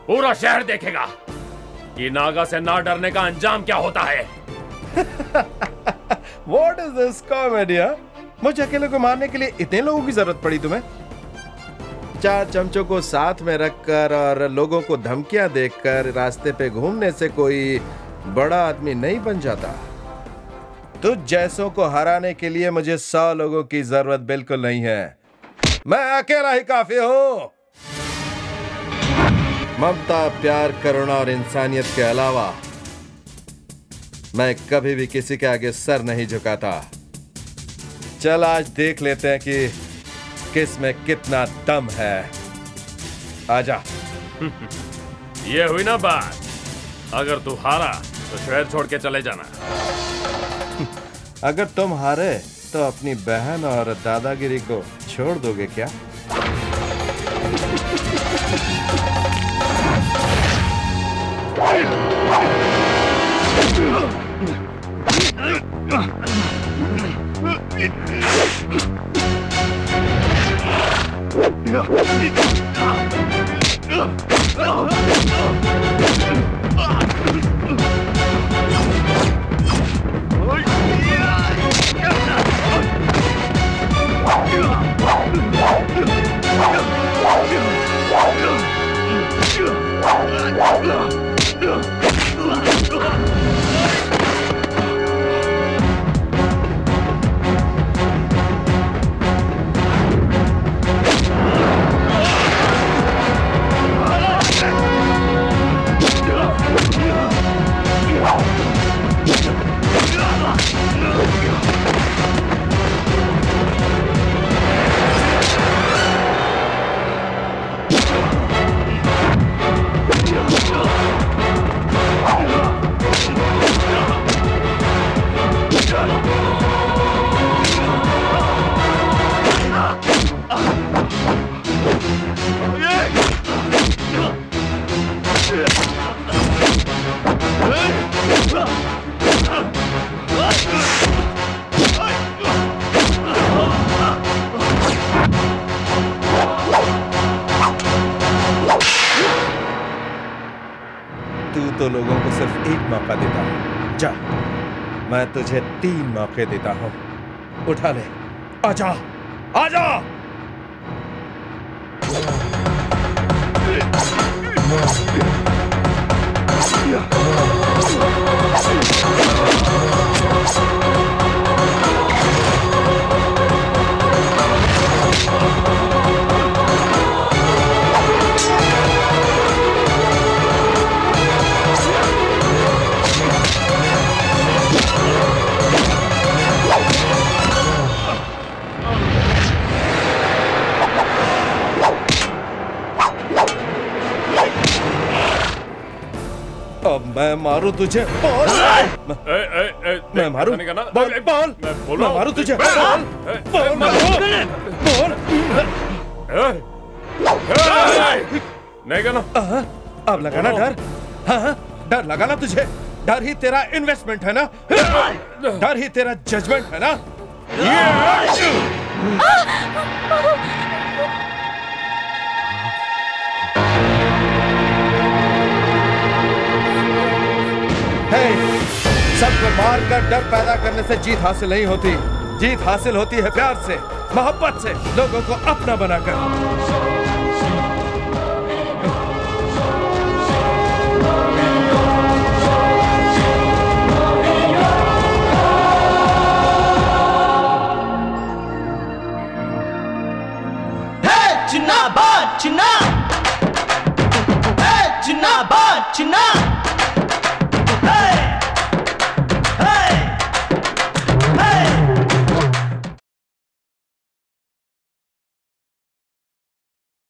पूरा शहर देखेगा कि नागा से ना डरने का अंजाम क्या होता है। What is this comedy? मुझे अकेले को मारने के लिए इतने लोगों की जरूरत पड़ी तुम्हें? 4 चमचों को साथ में रखकर और लोगों को धमकियां देकर रास्ते पे घूमने से कोई बड़ा आदमी नहीं बन जाता। तुझ जैसों को हराने के लिए मुझे 100 लोगों की जरूरत बिल्कुल नहीं है। मैं अकेला ही काफी हूं। ममता, प्यार, करुणा और इंसानियत के अलावा मैं कभी भी किसी के आगे सर नहीं झुकाता। चल आज देख लेते हैं कि किस में कितना दम है। आजा। ये हुई ना बात। अगर तू हारा तो शहर छोड़ के चले जाना। अगर तुम हारे तो अपनी बहन और दादागिरी को छोड़ दोगे क्या? तो लोगों को सिर्फ एक मौका देता हूं। जा, मैं तुझे 3 मौके देता हूं। उठा ले। आजा, आजा। अब मैं मारूं तुझे? बोल। मैं मारूं? बोल बोल। मैं मारूं तुझे? बोल बोल। बोल। नहीं करना। अब लगाना डर? हाँ, डर लगाना तुझे? डर ही तेरा इन्वेस्टमेंट है ना? डर ही तेरा जजमेंट है ना? सबको मारकर डर पैदा करने से जीत हासिल नहीं होती। जीत हासिल होती है प्यार से, मोहब्बत से, लोगों को अपना बनाकर। जिन्नाबाद जिन्ना, जिन्नाबाद जिन्ना।